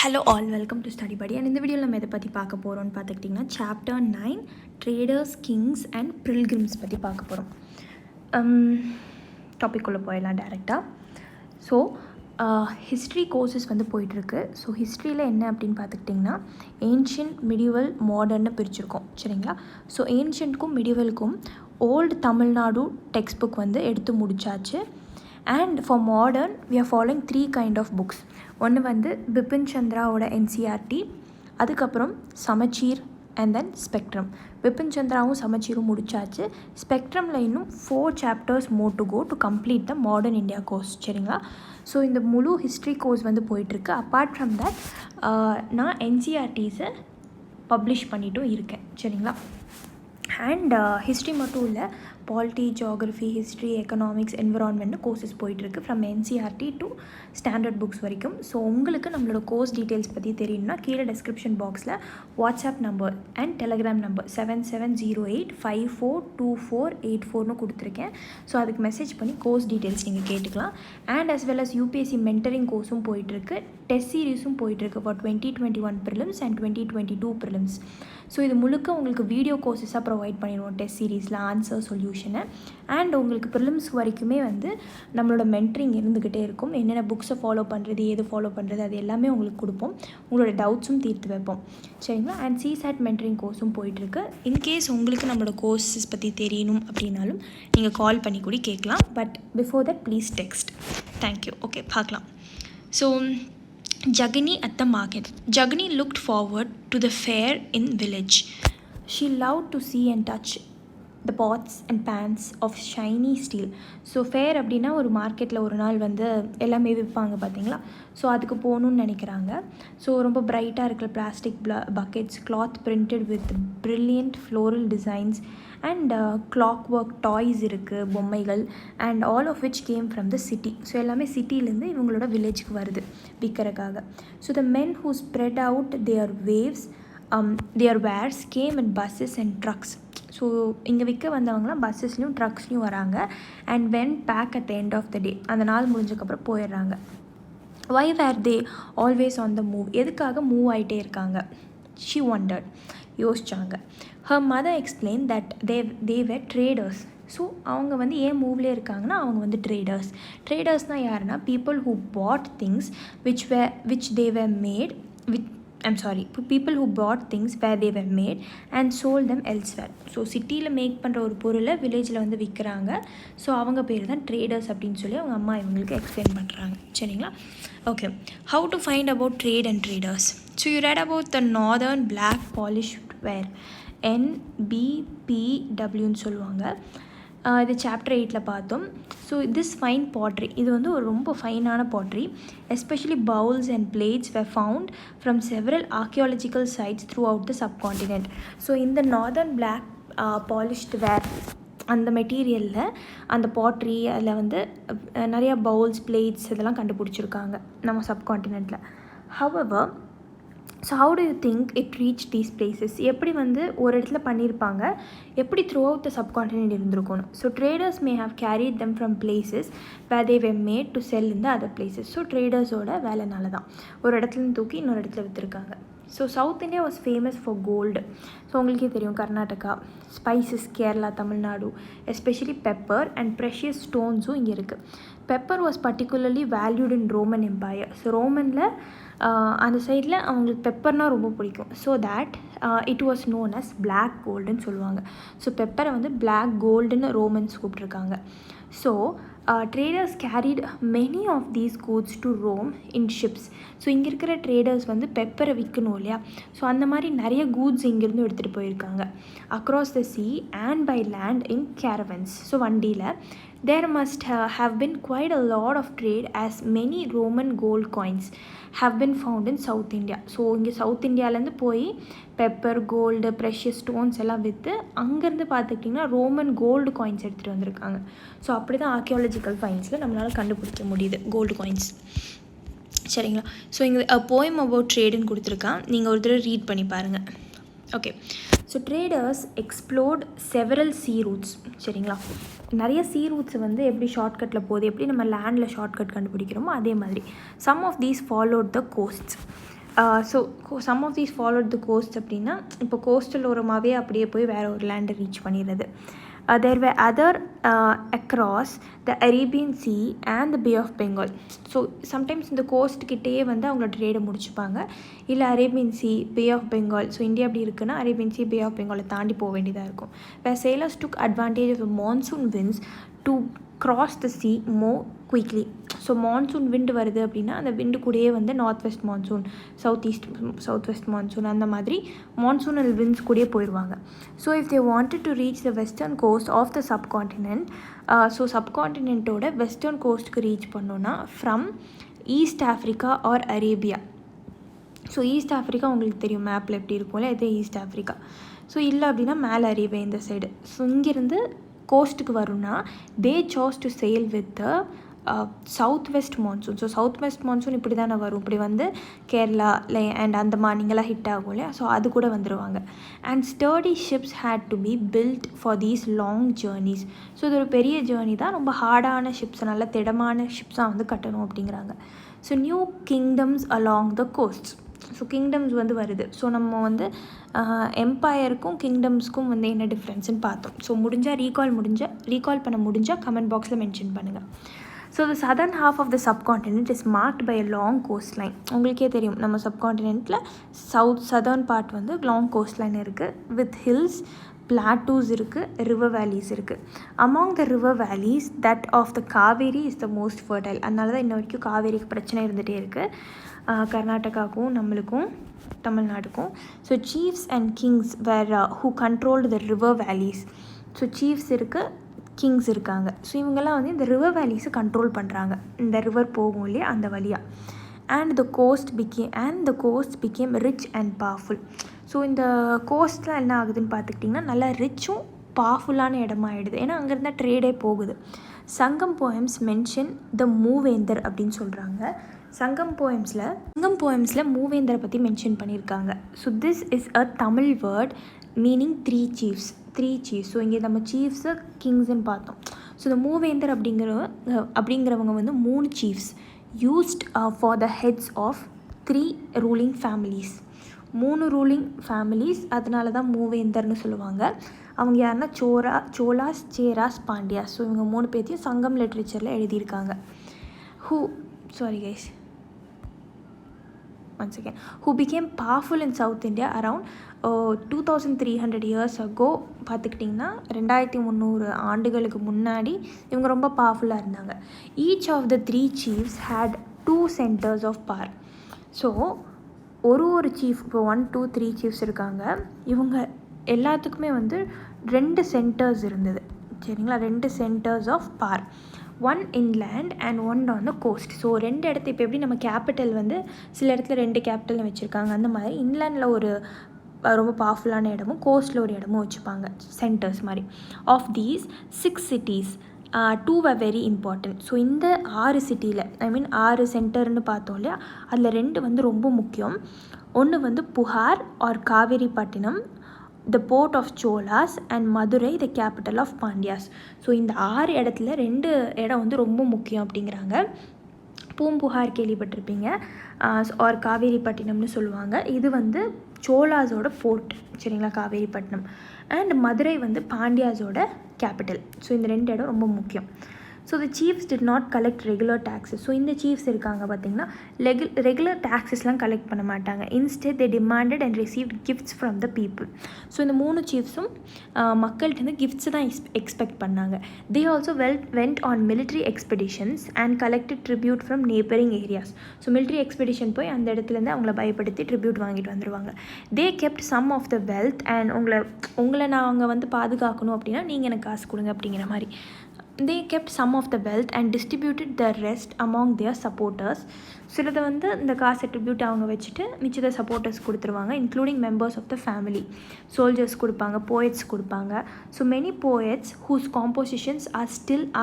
Hello all, welcome to study படி. And இந்த வீடியோவில் நம்ம எதை பற்றி பார்க்க போகிறோம்னு பார்த்துக்கிட்டிங்கன்னா chapter 9 traders, Kings and Pilgrims பற்றி பார்க்க போகிறோம். டாபிக்குள்ளே போயிடலாம் டேரெக்டாக. ஸோ ஹிஸ்ட்ரி கோர்சஸ் வந்து போயிட்டுருக்கு. ஸோ ஹிஸ்ட்ரியில் என்ன அப்படின்னு பார்த்துக்கிட்டிங்கன்னா ஏன்ஷியன்ட், மிடிவல், மாடர்ன்னு பிரிச்சுருக்கோம். சரிங்களா? ஸோ ஏன்ஷியன்ட்க்கும் மிடிவலுக்கும் ஓல்டு தமிழ்நாடு டெக்ஸ்ட் புக் வந்து எடுத்து முடிச்சாச்சு. And for modern we are following 3 kind of books. ஒன்று வந்து பிபின் சந்திராவோட NCERT, அதுக்கப்புறம் சமச்சீர் அண்ட் தென் ஸ்பெக்ட்ரம். பிபின் சந்திராவும் சமச்சீரும் முடிச்சாச்சு. ஸ்பெக்ட்ரமில் இன்னும் 4 chapters more to go to complete the modern India course. சரிங்களா? ஸோ இந்த முழு ஹிஸ்ட்ரி கோர்ஸ் வந்து போயிட்டுருக்கு. அப்பார்ட் ஃப்ரம் தட் நான் NCERTஸை பப்ளிஷ் பண்ணிட்டும் இருக்கேன். சரிங்களா? அண்ட் ஹிஸ்ட்ரி மட்டும் இல்லை, பாலிட்டி, ஜியாகிரஃபி, ஹிஸ்ட்ரி, எக்கனாமிக்ஸ், என்விரான்மெண்ட்னு கோர்சஸ் போயிட்டுருக்கு from NCERT to standard books வரைக்கும். ஸோ உங்களுக்கு நம்மளோட கோர்ஸ் டீட்டெயில்ஸ் பற்றி தெரியணும்னா கீழே டிஸ்கிரிப்ஷன் பாக்ஸில் WhatsApp number and Telegram number 7708542484 கொடுத்துருக்கேன். ஸோ அதுக்கு மெசேஜ் பண்ணி கோர்ஸ் டீட்டெயில்ஸ் நீங்கள் கேட்டுக்கலாம். And as well as UPSC mentoring கோர்ஸும் போயிட்டுருக்கு, டெஸ்ட் சீரீஸும் போயிட்டுருக்கு for 2021 prelims and 2022 prelims. So இது முழுக்க உங்களுக்கு வீடியோ கோர்ஸஸாக ப்ரொவைட் பண்ணிடுவோம். டெஸ்ட் சீரீஸில் ஆன்சர், சொல்யூஷனை. அண்ட் உங்களுக்கு ப்ரிலிம்ஸ் வரைக்குமே வந்து நம்மளோட மென்டரிங் இருந்துக்கிட்டே இருக்கும். என்னென்ன புக்ஸை ஃபாலோ பண்ணுறது, எது ஃபாலோ பண்ணுறது, அது எல்லாமே உங்களுக்கு கொடுப்போம். உங்களோட டவுட்ஸும் தீர்த்து வைப்போம். சரிங்களா? அண்ட் CSAT மென்டரிங் கோர்ஸும் போயிட்டுருக்கு. இன்கேஸ் உங்களுக்கு நம்மளோட கோர்ஸஸ் பற்றி தெரியணும் அப்படின்னாலும் நீங்கள் கால் பண்ணி கூட கேட்கலாம். But before that please text. Thank you. Okay, பார்க்கலாம். So Jagini at the market. Jagini looked forward to the fair in village. She loved to see and touch the pots and pans of shiny steel. So far அப்படின்னா ஒரு மார்க்கெட்டில் ஒரு நாள் வந்து எல்லாமே விற்பாங்க பார்த்தீங்களா? ஸோ அதுக்கு போகணுன்னு நினைக்கிறாங்க. ஸோ ரொம்ப பிரைட்டாக இருக்கிற plastic buckets, cloth printed with brilliant floral designs and clock work toys இருக்குது, பொம்மைகள். And all of which came from the city. So எல்லாமே சிட்டிலேருந்து இவங்களோட வில்லேஜுக்கு வருது விற்கிறக்காக. So the men who spread out their wares came and buses and trucks. So இங்கே விற்க வந்தவங்களாம் பஸ்ஸஸ்லையும் ட்ரக்ஸ்லையும் வராங்க. And when back at the end of the day, அந்த நாள் முடிஞ்சக்கப்புறம் போயிடுறாங்க. Why were they always on the move? எதுக்காக மூவ் ஆகிட்டே இருக்காங்க? ஷி wondered, யோசிச்சாங்க. Her mother explain that they were traders. So அவங்க வந்து ஏன் மூவ்லேயே இருக்காங்கன்னா அவங்க வந்து ட்ரேடர்ஸ்னால் யாருன்னா people who bought things which they were made with people who bought things where they were made and sold them elsewhere. So சிட்டியில் மேக் பண்ணுற ஒரு பொருளை வில்லேஜில் வந்து விற்கிறாங்க. ஸோ அவங்க பேர் தான் ட்ரேடர்ஸ் அப்படின்னு சொல்லி அவங்க அம்மா இவங்களுக்கு எக்ஸ்பிளைன் பண்ணுறாங்க. சரிங்களா? Okay, how to find about trade and traders. So you read about the northern black polished ware, NBPWன்னு சொல்லுவாங்க. இது சாப்டர் 8ல் பார்த்தோம். ஸோ திஸ் ஃபைன் பாட்ரி, இது வந்து ஒரு ரொம்ப ஃபைனான pottery. Especially bowls and plates were found from several archaeological sites throughout the subcontinent. So இந்த northern black polished ware அந்த மெட்டீரியலில் அந்த பாட்ரி, அதில் வந்து நிறையா பவுல்ஸ், பிளேட்ஸ் இதெல்லாம் கண்டுபிடிச்சிருக்காங்க நம்ம சப்கான்டினெண்ட்டில். However, so how do you think it reach these places? எப்படி வந்து ஒரு இடத்துல பண்ணியிருப்பாங்க, எப்படி த்ரூ அவுட் த சப்கான்டினென்ட் இருந்திருக்கணும்? So traders may have carried them from places where they were made to sell in the other places. So ட்ரேடர்ஸோட வேலைனால தான் ஒரு இடத்துலேருந்து தூக்கி இன்னொரு இடத்துல விற்றுருக்காங்க. So south India was famous for gold. So உங்களுக்கே தெரியும், Karnataka, spices Kerala, Tamil Nadu, especially pepper and precious ஸ்டோன்ஸும் இங்கே இருக்குது. Pepper was particularly valued in Roman empire. So ரோமனில் அந்த சைடில் அவங்களுக்கு பெப்பர்னால் ரொம்ப பிடிக்கும். So that it was known as black கோல்டுன்னு சொல்லுவாங்க. ஸோ பெப்பரை வந்து பிளாக் கோல்டுன்னு ரோமன்ஸ் கூப்பிட்ருக்காங்க. So traders carried many of these goods to Rome in ships. So இங்கே இருக்கிற ட்ரேடர்ஸ் வந்து பெப்பரை விற்கணும் இல்லையா? ஸோ அந்த மாதிரி நிறைய கூட்ஸ் இங்கேருந்து எடுத்துகிட்டு போயிருக்காங்க across the sea and by land in caravans. So வண்டியில் there must have been quite a lot of trade as many Roman gold coins have been found in South India. So இங்கே south இந்தியாவிலேருந்து போய் pepper, gold, precious stones எல்லாம் விற்று அங்கேருந்து பார்த்துக்கிட்டிங்கன்னா Roman gold coins எடுத்துகிட்டு வந்திருக்காங்க. ஸோ அப்படி தான் ஆர்கியாலஜிக்கல் ஃபைன்ஸில் நம்மளால் கண்டுபிடிக்க முடியுது கோல்டு காயின்ஸ். சரிங்களா? ஸோ இங்கே போயம் அபவுட் ட்ரேடுன்னு கொடுத்துருக்கான், நீங்கள் ஒரு தடவை ரீட் பண்ணி பாருங்கள். Okay, so traders explored several sea routes. சரிங்களா? நிறைய சீ ரூட்ஸ் வந்து எப்படி ஷார்ட்கட்டில் போகுது, எப்படி நம்ம லேண்டில் ஷார்ட்கட் கண்டுபிடிக்கிறோமோ அதே மாதிரி some of these followed the coasts. So some of these followed the coast அப்படின்னா இப்போ கோஸ்டல் ஓரமாகவே அப்படியே போய் வேறு ஒரு லேண்டை ரீச் பண்ணிடுறது. There were other across the Arabian Sea and the Bay of Bengal. So sometimes இந்த கோஸ்ட் கிட்டேயே வந்து அவங்கள ட்ரேடை முடிச்சுப்பாங்க, இல்லை Arabian sea, bay of Bengal. So India அப்படி இருக்குன்னா அரேபியன் சி, பே ஆஃப் பெங்காலை தாண்டி போக வேண்டியதாக இருக்கும். where sailors took advantage of the monsoon winds to cross the sea more quickly. So monsoon wind வருது அப்படின்னா அந்த விண்டு கூடயே வந்து north west monsoon, south west monsoon, அந்த மாதிரி மான்சூனல் விண்ட்ஸ் கூடயே போயிடுவாங்க. So if they wanted to reach the western coast of the subcontinent, so சப்கான்டினென்ட்டோட வெஸ்டர்ன் கோஸ்ட்டுக்கு ரீச் பண்ணோன்னா from east Africa or Arabia. So east Africa உங்களுக்கு தெரியும் மேப்பில் எப்படி இருக்கும்ல, இது ஈஸ்ட் ஆஃப்ரிக்கா. ஸோ இல்லை அப்படின்னா மேலே அரேபியா இந்த சைடு. ஸோ இங்கேருந்து கோஸ்ட்டுக்கு வரும்னா they chose to sail with the south west monsoon. So south west monsoon இப்படி தானே வரும், இப்படி வந்து கேரளா அண்ட் அந்தமான் இங்கெல்லாம் ஹிட் ஆகும் இல்லையா, ஸோ அது கூட வந்துடுவாங்க. And sturdy ships had to be built for these long journeys. So இது ஒரு பெரிய ஜேர்னி தான், ரொம்ப ஹார்டான ஷிப்ஸ், நல்ல திடமான ஷிப்ஸாக வந்து கட்டணும் அப்படிங்கிறாங்க. So new kingdoms along the coasts. So kingdoms வந்து வருது. ஸோ நம்ம வந்து எம்பையருக்கும் கிங்டம்ஸ்க்கும் வந்து என்ன டிஃப்ரென்ஸ்னு பார்த்தோம். ஸோ ரீகால் பண்ண முடிஞ்சால் கமெண்ட் பாக்ஸில் மென்ஷன் பண்ணுங்கள். So the southern half of the subcontinent is marked by a long coast line. உங்களுக்கே தெரியும் நம்ம சப்கான்டினென்ட்டில் சதர்ன் பார்ட் வந்து லாங் கோஸ்ட் லைன் இருக்குது, வித் ஹில்ஸ், பிளாட்டூஸ் இருக்குது, ரிவர் வேலிஸ் இருக்குது. Among the river valleys that of the Kaveri is the most fertile. அதனால தான் இன்ன வரைக்கும் காவேரிக்கு பிரச்சனை இருந்துகிட்டே இருக்குது, கர்நாடகாவுக்கும் நம்மளுக்கும் தமிழ்நாடுக்கும். So chiefs and kings were who controlled the river valleys. So chiefs இருக்குது, கிங்ஸ் இருக்காங்க. ஸோ இவங்கெல்லாம் வந்து இந்த ரிவர் வேலிஸை கண்ட்ரோல் பண்ணுறாங்க, இந்த ரிவர் போகும் இல்லையா அந்த வழியாக. And the coast became rich and powerful. So இந்த கோஸ்ட்லாம் என்ன ஆகுதுன்னு பார்த்துக்கிட்டிங்கன்னா நல்லா ரிச்சும் பவர்ஃபுல்லான இடமா ஆகிடுது, ஏன்னா அங்கேருந்தா ட்ரேடே போகுது. சங்கம் போயம்ஸ் மென்ஷன் த மூவேந்தர் அப்படின்னு சொல்கிறாங்க. சங்கம் போயம்ஸில் மூவேந்தரை பற்றி மென்ஷன் பண்ணியிருக்காங்க. So this is a Tamil word meaning three chief's. So இங்கே நம்ம சீஃப்ஸு கிங்ஸ்ன்னு பார்த்தோம். ஸோ இந்த மூவேந்தர் அப்படிங்கிறவங்க வந்து 3 chiefs used for the heads of 3 ruling families. 3 ruling families, அதனால தான் மூவேந்தர்னு சொல்லுவாங்க. அவங்க யாருன்னா சோலாஸ், சேராஸ், பாண்டியாஸ். ஸோ இவங்க 3 பேர்த்தையும் சங்கம் லிட்ரேச்சரில் எழுதியிருக்காங்க. who became powerful in South India around 2300 years ago. பார்த்துக்கிட்டிங்கன்னா 2300 ஆண்டுகளுக்கு முன்னாடி இவங்க ரொம்ப பவர்ஃபுல்லாக இருந்தாங்க. Each of the 3 chiefs had 2 centers of power. So ஒரு சீஃப், இப்போ 1, 2, 3 chiefs இருக்காங்க, இவங்க எல்லாத்துக்குமே வந்து 2 centers இருந்தது, சரிங்களா? 2 centers of power, 1 inland and 1 on the coast. So 2 இடத்து, இப்போ எப்படி நம்ம கேபிட்டல் வந்து சில இடத்துல 2 கேபிட்டல் வச்சுருக்காங்க, அந்த மாதிரி இன்லேண்டில் ஒரு ரொம்ப பவர்ஃபுல்லான இடமும் கோஸ்ட்டில் ஒரு இடமும் வச்சுப்பாங்க, சென்டர்ஸ் மாதிரி. Of these 6 cities 2 were very important. So இந்த 6 சிட்டியில், 6 சென்டர்னு பார்த்தோம் இல்லையா, அதில் 2 வந்து ரொம்ப முக்கியம். ஒன்று வந்து Puhar or Kaveripattinam, the port of Cholas, and Madurai, the capital of Pandyas. So இந்த 6 இடத்துல 2 இடம் வந்து ரொம்ப முக்கியம் அப்படிங்கிறாங்க. பூம்புகார் கேள்விப்பட்டிருப்பீங்க, ஆர் காவேரிப்பட்டினம்னு சொல்லுவாங்க. இது வந்து சோலாஸோட போர்ட், சரிங்களா, காவேரிப்பட்டினம். அண்ட் மதுரை வந்து பாண்டியாஸோட கேபிட்டல். ஸோ இந்த 2 இடம் ரொம்ப முக்கியம். So the chiefs did not collect regular taxes. So இந்த சீஃப்ஸ் இருக்காங்க பார்த்திங்கன்னா ரெகுலர் டேக்ஸஸ்லாம் கலெக்ட் பண்ண மாட்டாங்க. Instead they demanded and received gifts from the people. So இந்த 3 சீஃப்ஸும் மக்கள்கிட்ட கிஃப்ட்ஸ் தான் எக்ஸ்பெக்ட் பண்ணாங்க. They also went on military expeditions and collected tribute from neighbouring areas. So military expedition போய் அந்த இடத்துலேருந்து அவங்கள பயப்படுத்தி ட்ரிபியூட் வாங்கிட்டு வந்துடுவாங்க. They kept some of the wealth and உங்களை நாங்கள் வந்து பாதுகாக்கணும் அப்படின்னா நீங்கள் எனக்கு காசு கொடுங்க அப்படிங்கிற மாதிரி. They kept some of the wealth and distributed the rest among their supporters. சிலதை வந்து இந்த காசு ட்ரிபியூட் அவங்க வச்சுட்டு மிச்சத்தை சப்போர்ட்டர்ஸ் கொடுத்துருவாங்க, including members of the family. Soldiers கொடுப்பாங்க, போயட்ஸ் கொடுப்பாங்க. So many poets whose compositions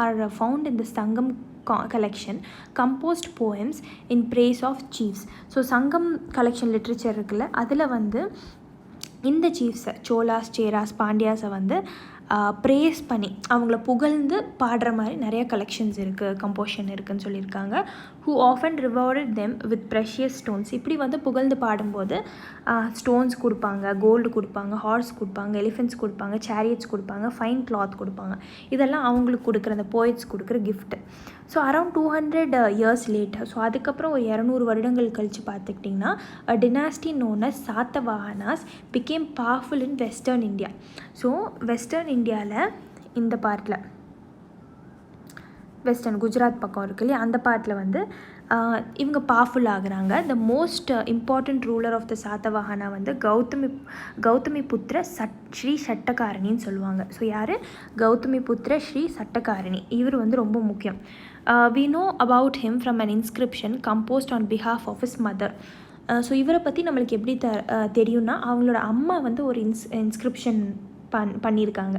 are found in the Sangam collection composed poems in praise of chiefs. So சங்கம் கலெக்ஷன் லிட்ரேச்சர் இருக்குல்ல, அதில் வந்து இந்த சீஃப்ஸை சோலாஸ், சேராஸ், பாண்டியாஸை வந்து ப்ரேஸ் பண்ணி அவங்கள புகழ்ந்து பாடுற மாதிரி நிறைய கலெக்ஷன்ஸ் இருக்குது, கம்போஷன் இருக்குதுன்னு சொல்லியிருக்காங்க. who often rewarded them with precious stones. இப்படி வந்து புகழ்ந்து பாடும்போது ஸ்டோன்ஸ் கொடுப்பாங்க, கோல்டு கொடுப்பாங்க, ஹார்ஸ் கொடுப்பாங்க, எலிஃபென்ட்ஸ் கொடுப்பாங்க, சேரியட்ஸ் கொடுப்பாங்க, ஃபைன் கிளாத் கொடுப்பாங்க. இதெல்லாம் அவங்களுக்கு கொடுக்குற அந்த போய்ட்ஸ் கொடுக்குற gift. So around 200 years later, so அதுக்கப்புறம் ஒரு 200 வருடங்கள் கழித்து பார்த்துக்கிட்டிங்கன்னா டினாஸ்டி known as சாத்தவாஹனாஸ் became powerful in western India. So western இந்தியாவில் இந்த பார்ட்டில் வெஸ்டர்ன் குஜராத் பக்கம் இருக்கு இல்லையா, அந்த பார்ட்டில் வந்து இவங்க பவர்ஃபுல் ஆகுறாங்க. The most important ruler of the Satavahana வந்து கௌதமி புத்திர ஸ்ரீ சட்டகாரணின்னு சொல்லுவாங்க. ஸோ யார்? கௌதமி புத்திர ஸ்ரீ சட்டகாரணி. இவர் வந்து ரொம்ப முக்கியம். we know about him from an inscription composed on behalf of his mother. So இவரை பற்றி நம்மளுக்கு எப்படி தெரியும்னா, அவங்களோட அம்மா வந்து ஒரு இன்ஸ்கிரிப்ஷன் பண்ணியிருக்காங்க.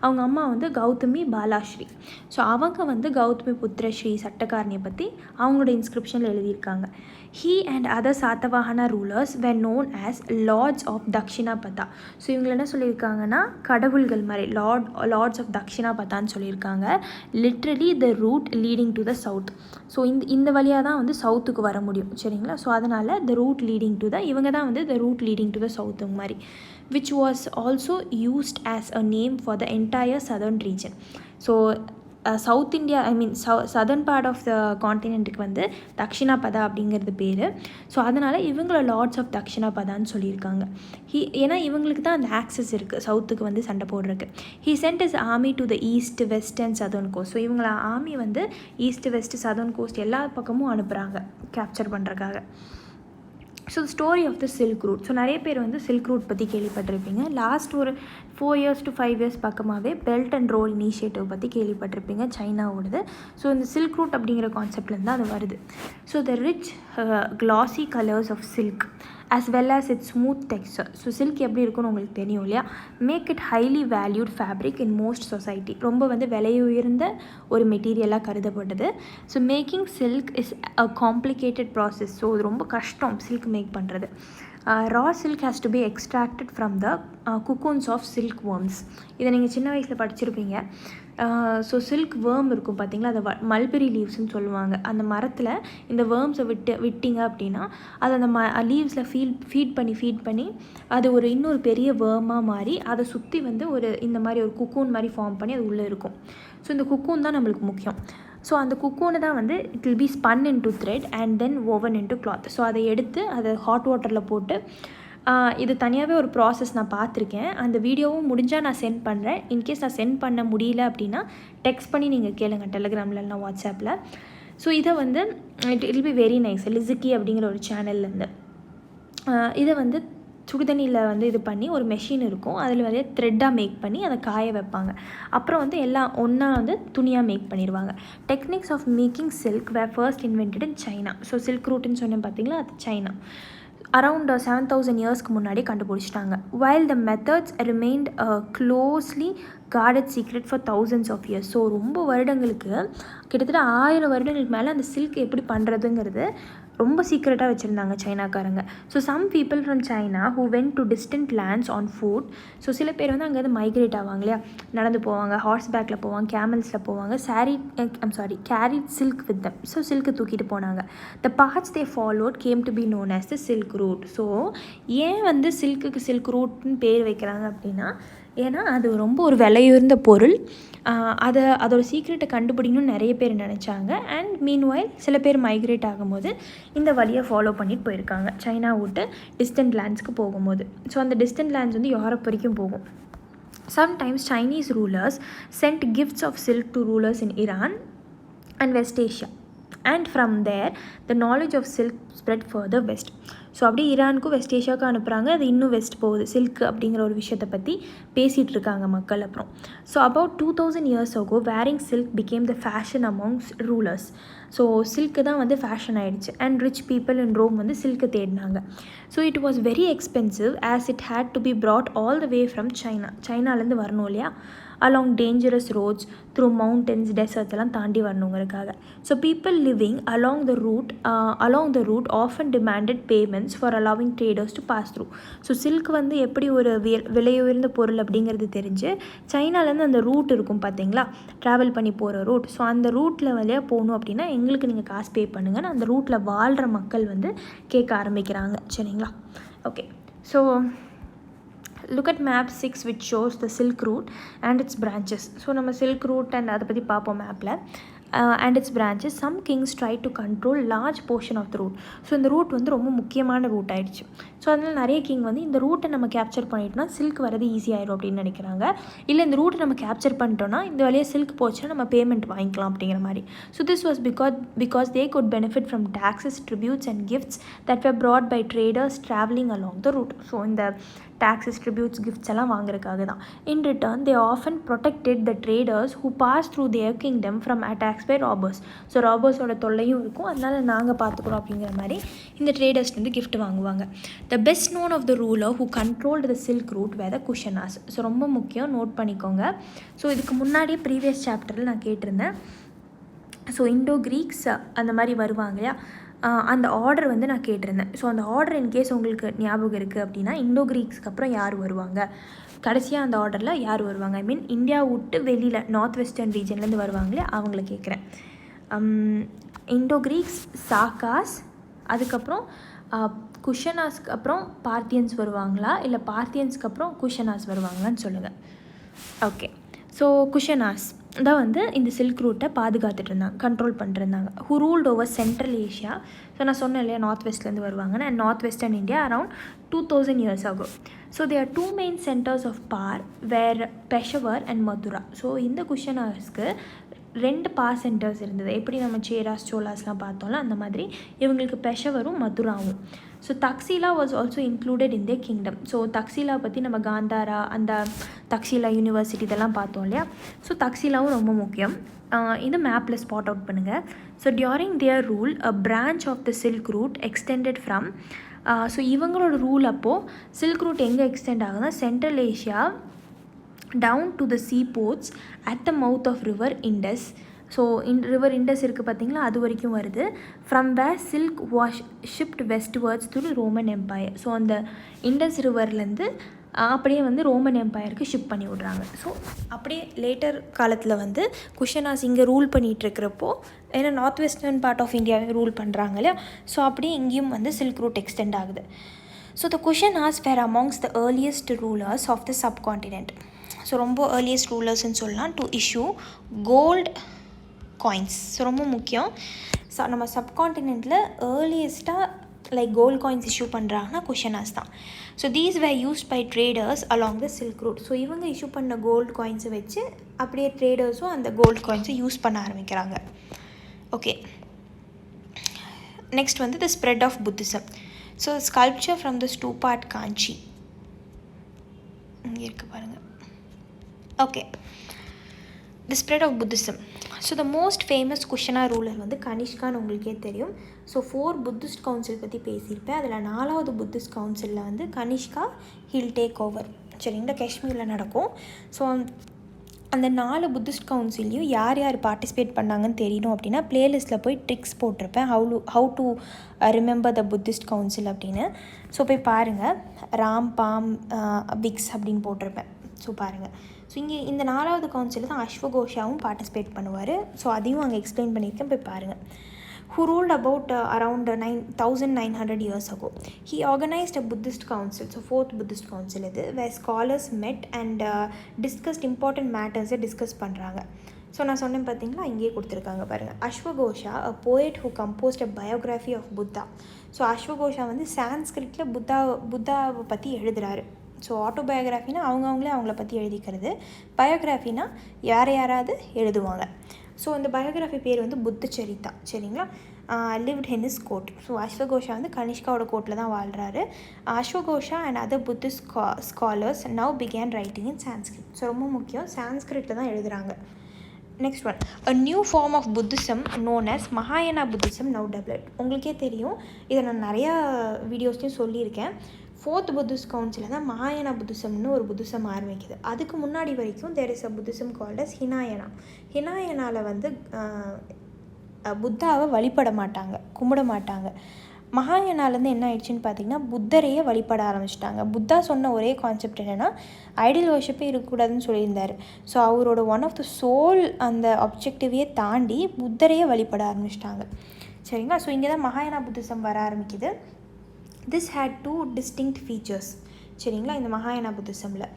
அவங்க அம்மா வந்து கௌதமி பாலாஸ்ரீ. ஸோ அவங்க வந்து கௌதமி புத்திர ஸ்ரீ சட்டகாரணியை பற்றி அவங்களோட இன்ஸ்கிரிப்ஷனில் எழுதியிருக்காங்க. he and other Satavahana rulers were known as lords of Dakshinapatha. So இவங்க என்ன சொல்லியிருக்காங்கன்னா கடவுள்கள் மாதிரி, லார்ட்ஸ் ஆஃப் தக்ஷிணாபதான்னு சொல்லியிருக்காங்க. Literally the route leading to the south. So இந்த வழியாக தான் வந்து சவுத்துக்கு வர முடியும், சரிங்களா? ஸோ அதனால் the route leading to the, இவங்க தான் வந்து the route leading to the south மாதிரி, which was also used as a name for the entire southern region. So south India, I mean southern part of the காண்டினென்ட்டுக்கு வந்து தக்ஷிணாபதா அப்படிங்கிறது பேர். So அதனால் இவங்கள லார்ட்ஸ் ஆஃப் தக்ஷிணாபதான்னு சொல்லியிருக்காங்க. ஏன்னா இவங்களுக்கு தான் அந்த ஆக்சஸ் இருக்குது சவுத்துக்கு வந்து சண்டை போடுறதுக்கு. he sent his army to the east, west and southern coast. So இவங்கள ஆர்மி வந்து ஈஸ்ட், வெஸ்ட், சதர்ன் கோஸ்ட் எல்லா பக்கமும் அனுப்புகிறாங்க கேப்சர் பண்ணுறதுக்காக. So story of the silk route. So நிறைய பேர் வந்து சில்க் ரூட் பற்றி கேள்விப்பட்டிருப்பீங்க. லாஸ்ட் ஒரு 4 years to 5 years பக்கமாகவே பெல்ட் அண்ட் ரோட் இனிஷியேட்டிவ் பற்றி கேள்விப்பட்டிருப்பீங்க, சைனாவோடது. ஸோ இந்த சில்க் ரூட் அப்படிங்கிற கான்செப்ட்லேருந்து அது வருது. So the rich glossy colours of silk as well as its smooth texture. So silk எப்படி இருக்குன்னு உங்களுக்கு தெரியும் இல்லையா? Make it highly valued fabric in most society. ரொம்ப வந்து விலையுயர்ந்த ஒரு மெட்டீரியலாக கருதப்படுது. So making silk is a complicated process. So இது ரொம்ப கஷ்டம் சில்க் மேக் பண்ணுறது. Raw silk has to be extracted from the cocoons of silk worms. இதை நீங்கள் சின்ன வயசில் படிச்சிருப்பீங்க. ஸோ சில்க் வேர்ம் இருக்கும் பார்த்தீங்களா, அதை மல்பெரி லீவ்ஸ்ன்னு சொல்லுவாங்க. அந்த மரத்தில் இந்த வேர்ம்ஸை விட்டிங்க அப்படின்னா அது அந்த லீவ்ஸில் ஃபீட் பண்ணி அது ஒரு இன்னொரு பெரிய வேர்மாக மாறி அதை சுற்றி வந்து ஒரு இந்த மாதிரி ஒரு குக்கூன் மாதிரி ஃபார்ம் பண்ணி அது உள்ளே இருக்கும். ஸோ இந்த குக்கூன் தான் நம்மளுக்கு முக்கியம். ஸோ அந்த குக்கூனை தான் வந்து it will be spun into thread and then woven into cloth. So அதை எடுத்து அதை ஹாட் வாட்டரில் போட்டு, இது தனியாகவே ஒரு ப்ராசஸ் நான் பார்த்துருக்கேன். அந்த வீடியோவும் முடிஞ்சால் நான் சென்ட் பண்ணுறேன். இன்கேஸ் நான் சென்ட் பண்ண முடியல அப்படின்னா டெக்ஸ்ட் பண்ணி நீங்கள் கேளுங்க, டெலிகிராமில் இல்லைனா வாட்ஸ்அப்பில். ஸோ இதை வந்து it will be very nice. லிசிக்கி அப்படிங்கிற ஒரு சேனல்லேருந்து இதை வந்து சுடுதண்ணியில் வந்து இது பண்ணி ஒரு மெஷின் இருக்கும், அதில் வந்து த்ரெட்டாக மேக் பண்ணி அதை காய வைப்பாங்க. அப்புறம் வந்து எல்லாம் ஒன்றா வந்து துணியாக மேக் பண்ணிடுவாங்க. Techniques of making silk were first invented in China. So silk ரூட்டுன்னு சொன்னேன் பார்த்தீங்களா, அது சைனா. அரவுண்ட் 7000 yearsக்கு முன்னாடி கண்டுபிடிச்சிட்டாங்க. while the methods remained closely guarded secret for thousands of years. So ரொம்ப வருடங்களுக்கு, கிட்டத்தட்ட 1000 வருடங்களுக்கு மேலே அந்த சில்க் எப்படி பண்ணுறதுங்கிறது ரொம்ப சீக்ரெட்டாக வச்சுருந்தாங்க சைனாக்காரங்க. So some people from China who went to distant lands on foot. So சில பேர் வந்து அங்கேருந்து மைக்ரேட் ஆவாங்க இல்லையா, நடந்து போவாங்க, ஹார்ஸ் பேக்கில் போவாங்க, கேமல்ஸில் போவாங்க, carried silk with them. So silk தூக்கிட்டு போனாங்க. The parts they followed came to be known as the silk route. So ஏன் வந்து சில்க்குக்கு சில்க் ரூட்னு பேர் வைக்கிறாங்க அப்படின்னா, ஏன்னா அது ரொம்ப ஒரு விலையுயர்ந்த பொருள். அதோட சீக்ரெட்டை கண்டுபிடிக்கணும்னு நிறைய பேர் நினச்சாங்க. அண்ட் மீன்வைல் சில பேர் மைக்ரேட் ஆகும்போது இந்த வழியை ஃபாலோ பண்ணிட்டு போயிருக்காங்க சைனா விட்டு டிஸ்டன்ட் லேண்ட்ஸ்க்கு போகும்போது. ஸோ அந்த டிஸ்டன்ட் லேண்ட்ஸ் வந்து யூரோப் வரைக்கும் போகும். Sometimes Chinese rulers sent gifts of silk to rulers in Iran and West Asia. And from there, the knowledge of silk spread further west. So அப்படியே ஈரானுக்கும் west ஏஷியாவுக்கும் அனுப்புகிறாங்க, அது இன்னும் வெஸ்ட் போகுது. சில்க் அப்படிங்கிற ஒரு விஷயத்தை பற்றி பேசிகிட்டு இருக்காங்க மக்கள். அப்புறம் so about 2000 years ago, wearing silk became the fashion amongst rulers. So silk தான் வந்து ஃபேஷன் ஆகிடுச்சு. And rich people in Rome வந்து சில்க்கு தேடினாங்க. So it was very expensive as it had to be brought all the way from சைனாலேருந்து வரணும் இல்லையா, along dangerous roads through mountains, deserts எல்லாம் தாண்டி வரணுங்கிறதுக்காக. So people living along the route often demanded payments reasons for allowing traders to pass through. So silk வந்து எப்படி ஒரு விலையுயர்ந்த பொருள் அப்படிங்கிறது தெரிஞ்சு சைனாலேருந்து அந்த ரூட் இருக்கும் பார்த்தீங்களா, ட்ராவல் பண்ணி போகிற ரூட். ஸோ அந்த ரூட்டில் வழியாக போகணும் அப்படின்னா எங்களுக்கு நீங்கள் காசு பே பண்ணுங்கன்னு அந்த ரூட்டில் வாழ்கிற மக்கள் வந்து கேட்க ஆரம்பிக்கிறாங்க. சரிங்களா? Okay, so look at map 6 which shows the silk route and its branches. So நம்ம silk route and அதை பற்றி பார்ப்போம் மேப்பில். And its branches. Some kings tried to control large portion of the route. So இந்த root வந்து ரொம்ப முக்கியமான root ஆகிடுச்சு. ஸோ அதனால் நிறைய கிங் வந்து இந்த ரூட்டை நம்ம கேப்சர் பண்ணிட்டோம்னா சில்க் வரது ஈஸியாகிடும் அப்படின்னு நினைக்கிறாங்க. இல்லை இந்த ரூட்டை நம்ம கேப்சர் பண்ணிட்டோன்னா இந்த வழியாக சில்க் போச்சுன்னா நம்ம பேமெண்ட் வாங்கிக்கலாம் அப்படிங்கிற மாதிரி. So this was because they could benefit from taxes, tributes and gifts that were brought by traders traveling along the route. So இந்த taxes, tributes, gifts எல்லாம் வாங்குறதுக்காக தான். In return, they often protected the traders who passed through their kingdom from attacks by robbers. So ராபர்ஸோட தொல்லையும் இருக்கும், அதனால் நாங்கள் பார்த்துக்குறோம் அப்படிங்கிற மாதிரி இந்த ட்ரேடர்ஸ் வந்து gift வாங்குவாங்க. The best known of the ruler who controlled the silk route were the Kushanas. So ரொம்ப முக்கியம், நோட் பண்ணிக்கோங்க. ஸோ இதுக்கு முன்னாடியே ப்ரீவியஸ் சாப்டரில் நான் கேட்டிருந்தேன். ஸோ இண்டோ கிரீக்ஸ் அந்த மாதிரி வருவாங்க இல்லையா, அந்த ஆர்டர் வந்து நான் கேட்டிருந்தேன். ஸோ அந்த ஆர்டர் இன்கேஸ் உங்களுக்கு ஞாபகம் இருக்குது அப்படின்னா இண்டோ கிரீக்ஸ்க்கு அப்புறம் யார் வருவாங்க, கடைசியாக அந்த ஆர்டரில் யார் வருவாங்க, ஐ மீன் இந்தியா விட்டு வெளியில் நார்த் வெஸ்டர்ன் ரீஜன்லேருந்து வருவாங்களே அவங்கள கேட்குறேன். இண்டோ கிரீக்ஸ், சாக்காஸ், அதுக்கப்புறம் குஷனாஸ்க்கு அப்புறம் பார்த்தியன்ஸ் வருவாங்களா, இல்லை பார்த்தியன்ஸ்க்கு அப்புறம் குஷனாஸ் வருவாங்களான்னு சொல்லுங்கள். ஓகே, ஸோ குஷனாஸ் தான் வந்து இந்த சில்க் ரூட்டை பாதுகாத்துட்டு இருந்தாங்க, கண்ட்ரோல் பண்ணிருந்தாங்க. Who ruled over central Asia. So நான் சொன்னேன் இல்லையா நார்த் வெஸ்ட்லேருந்து வருவாங்கன்னு, and north western India around 2000 years ago. So there are 2 main centers of power were Peshawar and Mathura. So இந்த குஷனாஸ்க்கு 2 பார் சென்டர்ஸ் இருந்தது. எப்படி நம்ம சேராஸ் சோலாஸ்லாம் பார்த்தோம்ல அந்த மாதிரி இவங்களுக்கு பெஷவரும் மதுராவும். So Taxila was also included in their kingdom. So Taxila பற்றி நம்ம காந்தாரா, அந்த தக்சீலா யூனிவர்சிட்டி இதெல்லாம் பார்த்தோம் இல்லையா. ஸோ தக்சீலாவும் ரொம்ப முக்கியம். இது மேப்பில் ஸ்பாட் அவுட் பண்ணுங்கள். So during their rule a branch of the silk route extended from, so இவங்களோட ரூல் அப்போது சில்க் ரூட் எங்கே எக்ஸ்டெண்ட் ஆகுதுன்னா central Asia down to the seaports at the mouth of river Indus. So river Indus இருக்குது பார்த்தீங்களா, அது வரைக்கும் வருது. From where silk was shipped westwards through Roman empire. So அந்த இண்டஸ் ரிவர்லேருந்து அப்படியே வந்து ரோமன் எம்பையருக்கு ஷிப் பண்ணி விட்றாங்க. ஸோ அப்படியே லேட்டர் காலத்தில் வந்து குஷனாஸ் இங்கே ரூல் பண்ணிகிட்ருக்கிறப்போ, ஏன்னா நார்த் வெஸ்டர்ன் பார்ட் ஆஃப் இந்தியாவே ரூல் பண்ணுறாங்க இல்லையா, ஸோ அப்படியே இங்கேயும் வந்து சில்க் ரூட் எக்ஸ்டெண்ட் ஆகுது. So the Kushanas were amongst the earliest rulers of the subcontinent. So ரொம்ப ஏர்லியஸ்ட் ரூலர்ஸ்ன்னு சொல்லலாம். To issue gold coins. So ரொம்ப முக்கியம். ஸோ நம்ம சப்கான்டினென்ட்டில் ஏர்லியஸ்ட்டாக லைக் கோல்டு காயின்ஸ் இஷ்யூ பண்ணுறாங்கன்னா குஷனாஸ் தான். So these were used by traders along the silk route. So இவங்க இஷ்யூ பண்ண கோல்டு காயின்ஸை வச்சு அப்படியே ட்ரேடர்ஸும் அந்த கோல்டு காயின்ஸை யூஸ் பண்ண ஆரம்பிக்கிறாங்க. ஓகே, நெக்ஸ்ட் வந்து the spread of Buddhism. So sculpture from the stupa at Kanchi இங்கே இருக்குது பாருங்கள். Okay, the spread of Buddhism. So the most famous Kushana ruler வந்து கனிஷ்கான்னு உங்களுக்கே தெரியும். ஸோ 4 புத்திஸ்ட் கவுன்சில் பற்றி பேசியிருப்பேன். அதில் 4வது புத்திஸ்ட் கவுன்சிலில் வந்து கனிஷ்கா ஹில் டேக் ஓவர். சரிங்களா, காஷ்மீரில் நடக்கும். ஸோ அந்த 4 புத்திஸ்ட் கவுன்சிலையும் யார் யார் பார்ட்டிசிபேட் பண்ணாங்கன்னு தெரியணும் அப்படின்னா ப்ளேலிஸ்ட்டில் போய் ட்ரிக்ஸ் போட்டிருப்பேன், how to remember the Buddhist council அப்படின்னு. ஸோ போய் பாருங்கள், ராம் பாம் விக்ஸ் அப்படின்னு போட்டிருப்பேன். ஸோ பாருங்கள். ஸோ இங்கே இந்த 4வது கவுன்சிலில் தான் அஸ்வகோஷாவும் பார்ட்டிசிபேட் பண்ணுவார். ஸோ அதையும் அங்கே எக்ஸ்பிளைன் பண்ணியிருக்கேன், போய் பாருங்கள். who ruled about around 1900 years ago. He organized a Buddhist council, so 4th Buddhist council இது, where scholars met and discussed important matters discuss பண்ணுறாங்க. ஸோ நான் சொன்னேன் பார்த்தீங்களா, இங்கேயே கொடுத்துருக்காங்க பாருங்கள். அஸ்வகோஷா, a poet who composed a biography of Buddha. So அஸ்வகோஷா வந்து சான்ஸ்கிரிட்டில் புத்தாவை பற்றி எழுதுகிறாரு. ஸோ ஆட்டோபயோகிராஃபினா அவங்கள பற்றி எழுதிக்கிறது, பயோகிராஃபினா யாராவது எழுதுவாங்க. ஸோ இந்த பயோகிராஃபி பேர் வந்து புத்த சரிதா. சரிங்களா, lived in his court. So அஸ்வகோஷா வந்து கனிஷ்காவோட கோர்ட்டில் தான் வாழ்கிறாரு. அஸ்வகோஷா and other Buddhist scholars now began writing in Sanskrit. So ரொம்ப முக்கியம், சான்ஸ்கிரிட்டில் தான் எழுதுகிறாங்க. Next one, a new form of Buddhism known as Mahayana Buddhism now developed. உங்களுக்கே தெரியும், இதை நான் நிறையா வீடியோஸ்லையும் சொல்லியிருக்கேன். 4th புத்திஸ்ட் கவுன்சிலில் தான் மகாயானா புத்திசம்னு ஒரு புத்திசம் ஆரம்பிக்குது. அதுக்கு முன்னாடி வரைக்கும் there is a Buddhism called as Hinayana. ஹினாயனாவில் வந்து புத்தாவை வழிபட மாட்டாங்க, கும்பிட மாட்டாங்க. மகாயானாலேருந்து என்ன ஆயிடுச்சுன்னு பார்த்தீங்கன்னா புத்தரையே வழிபட ஆரம்பிச்சிட்டாங்க. புத்தா சொன்ன ஒரே கான்செப்ட் என்னென்னா ஐடல் வர்ஷிப்பே இருக்கக்கூடாதுன்னு சொல்லியிருந்தார். ஸோ அவரோட ஒன் ஆஃப் த சோல் அந்த ஆப்ஜெக்டிவையே தாண்டி புத்தரையே வழிபட ஆரம்பிச்சிட்டாங்க. சரிங்களா? ஸோ இங்கே தான் மகாயானா புத்திசம் வர ஆரம்பிக்குது. This had 2 distinct features. சரிங்களா? இந்த மகாயானா புத்திசமில்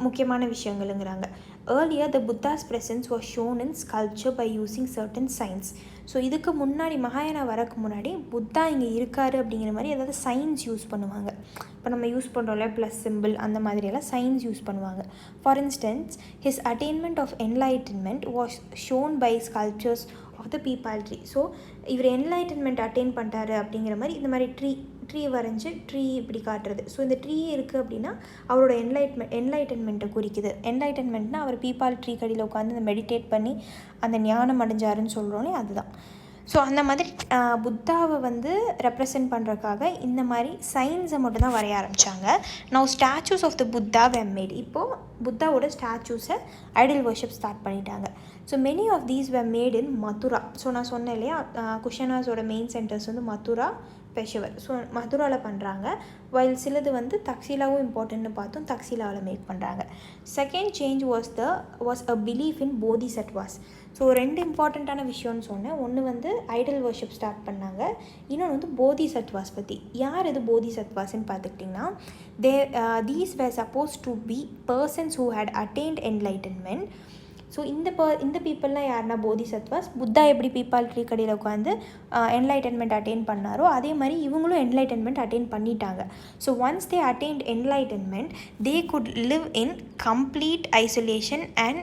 முக்கியமான விஷயங்கள்ங்கிறாங்க. Earlier the Buddha's presence was shown in sculpture by using certain signs. So இதுக்கு முன்னாடி மகாயானா வரக்கு முன்னாடி புத்தா இங்கே இருக்காரு அப்படிங்கிற மாதிரி ஏதாவது சைன்ஸ் யூஸ் பண்ணுவாங்க. இப்போ நம்ம யூஸ் பண்ணுறோம்ல ப்ளஸ் சிம்பிள் அந்த மாதிரியெல்லாம் சைன்ஸ் யூஸ் பண்ணுவாங்க. For instance his attainment of enlightenment was shown by sculptures of the peepal tree. So இவர் என்லைட்டன்மெண்ட் அட்டைன் பண்ணுறாரு அப்படிங்கிற மாதிரி இந்த மாதிரி ட்ரீ வரைஞ்சி ட்ரீ இப்படி காட்டுறது. ஸோ இந்த ட்ரீ இருக்குது அப்படின்னா அவரோட என்லைட்டன்மெண்ட்டை குறிக்குது. என்லைட்டன்மெண்ட்னா அவர் பீப்பால் ட்ரீ கடியில் உட்காந்து இந்த மெடிடேட் பண்ணி அந்த ஞானம் அடைஞ்சாருன்னு சொல்கிறோன்னே அதுதான். ஸோ அந்த மாதிரி புத்தாவை வந்து ரெப்ரசன்ட் பண்ணுறதுக்காக இந்த மாதிரி சைன்ஸை மட்டும் தான் வரைய ஆரம்பித்தாங்க. Now statues of the Buddha were made. இப்போது புத்தாவோட ஸ்டாச்சூஸை ஐடல் வர்ஷிப் ஸ்டார்ட் பண்ணிட்டாங்க. So many of these were made in Mathura. So நான் சொன்னேன் இல்லையா, குஷனாஸோட மெயின் சென்டர்ஸ் வந்து மதுரா, பெஷவர். ஸோ மதுராவில் பண்ணுறாங்க. வைல் சிலது வந்து தக்ஸிலாவும் இம்பார்ட்டன்ட்னு பார்த்தோம், தக்ஸிலாவில் மேக் பண்ணுறாங்க. Second change was a belief in Bodhisattvas. So 2 இம்பார்ட்டண்ட்டான விஷயம்னு சொன்னேன். ஒன்று வந்து ஐடல் வர்ஷிப் ஸ்டார்ட் பண்ணாங்க, இன்னொன்று வந்து போதிசத்வாஸ் பற்றி. யார் இது போதிசத்வாஸ்ன்னு பார்த்துக்கிட்டிங்கன்னா these were supposed to be persons who had attained enlightenment. So இந்த பீப்புளெலாம் யாருன்னா போதிசத்வாஸ். புத்தா எப்படி பீப்பால் ட்ரீ கடையில் உட்காந்து என்லைட்டன்மெண்ட் அட்டைன் பண்ணாரோ அதே மாதிரி இவங்களும் என்லைட்டன்மெண்ட் அட்டைன் பண்ணிட்டாங்க. So once they attained enlightenment they good live in complete isolation and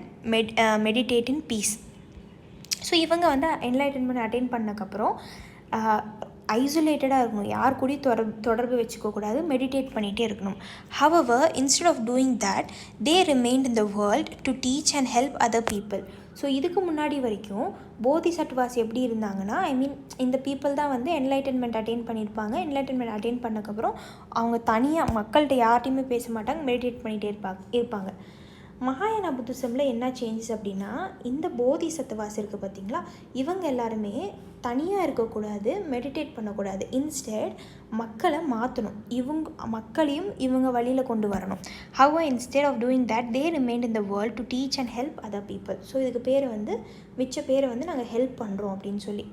meditate in peace. So இவங்க வந்து என்லைட்டன்மெண்ட் அட்டைன் பண்ணக்கப்புறம் ஐசோலேட்டடாக இருக்கணும், யார் கூடயும் தொடர்பு வச்சுக்கக்கூடாது, மெடிடேட் பண்ணிகிட்டே இருக்கணும். However instead of doing that they remained in the world to teach and help other people. So இதுக்கு முன்னாடி வரைக்கும் போதிசத்வாஸ் எப்படி இருந்தாங்கன்னா, இந்த பீப்புள் தான் வந்து என்லைட்டன்மெண்ட் அட்டைன் பண்ணியிருப்பாங்க. என்லைட்டன்மெண்ட் அட்டைன் பண்ணக்கப்புறம் அவங்க தனியாக மக்கள்கிட்ட யார்ட்டையுமே பேச மாட்டாங்க, மெடிடேட் பண்ணிகிட்டே இருப்பாங்க. மகாயானா புத்திசமில் என்ன சேஞ்சஸ் அப்படின்னா, இந்த போதிசத்வாஸ் இருக்குது பார்த்திங்களா, இவங்க எல்லாருமே தனியாக இருக்கக்கூடாது, மெடிடேட் பண்ணக்கூடாது. இன்ஸ்டெட் மக்களை மாற்றணும், மக்களையும் இவங்க வழியில் கொண்டு வரணும். How instead of doing that they remained in the world to teach and help other people. So இதுக்கு பேர் வந்து மிச்ச பேரை வந்து நாங்கள் ஹெல்ப் பண்ணுறோம் அப்படின்னு சொல்லி.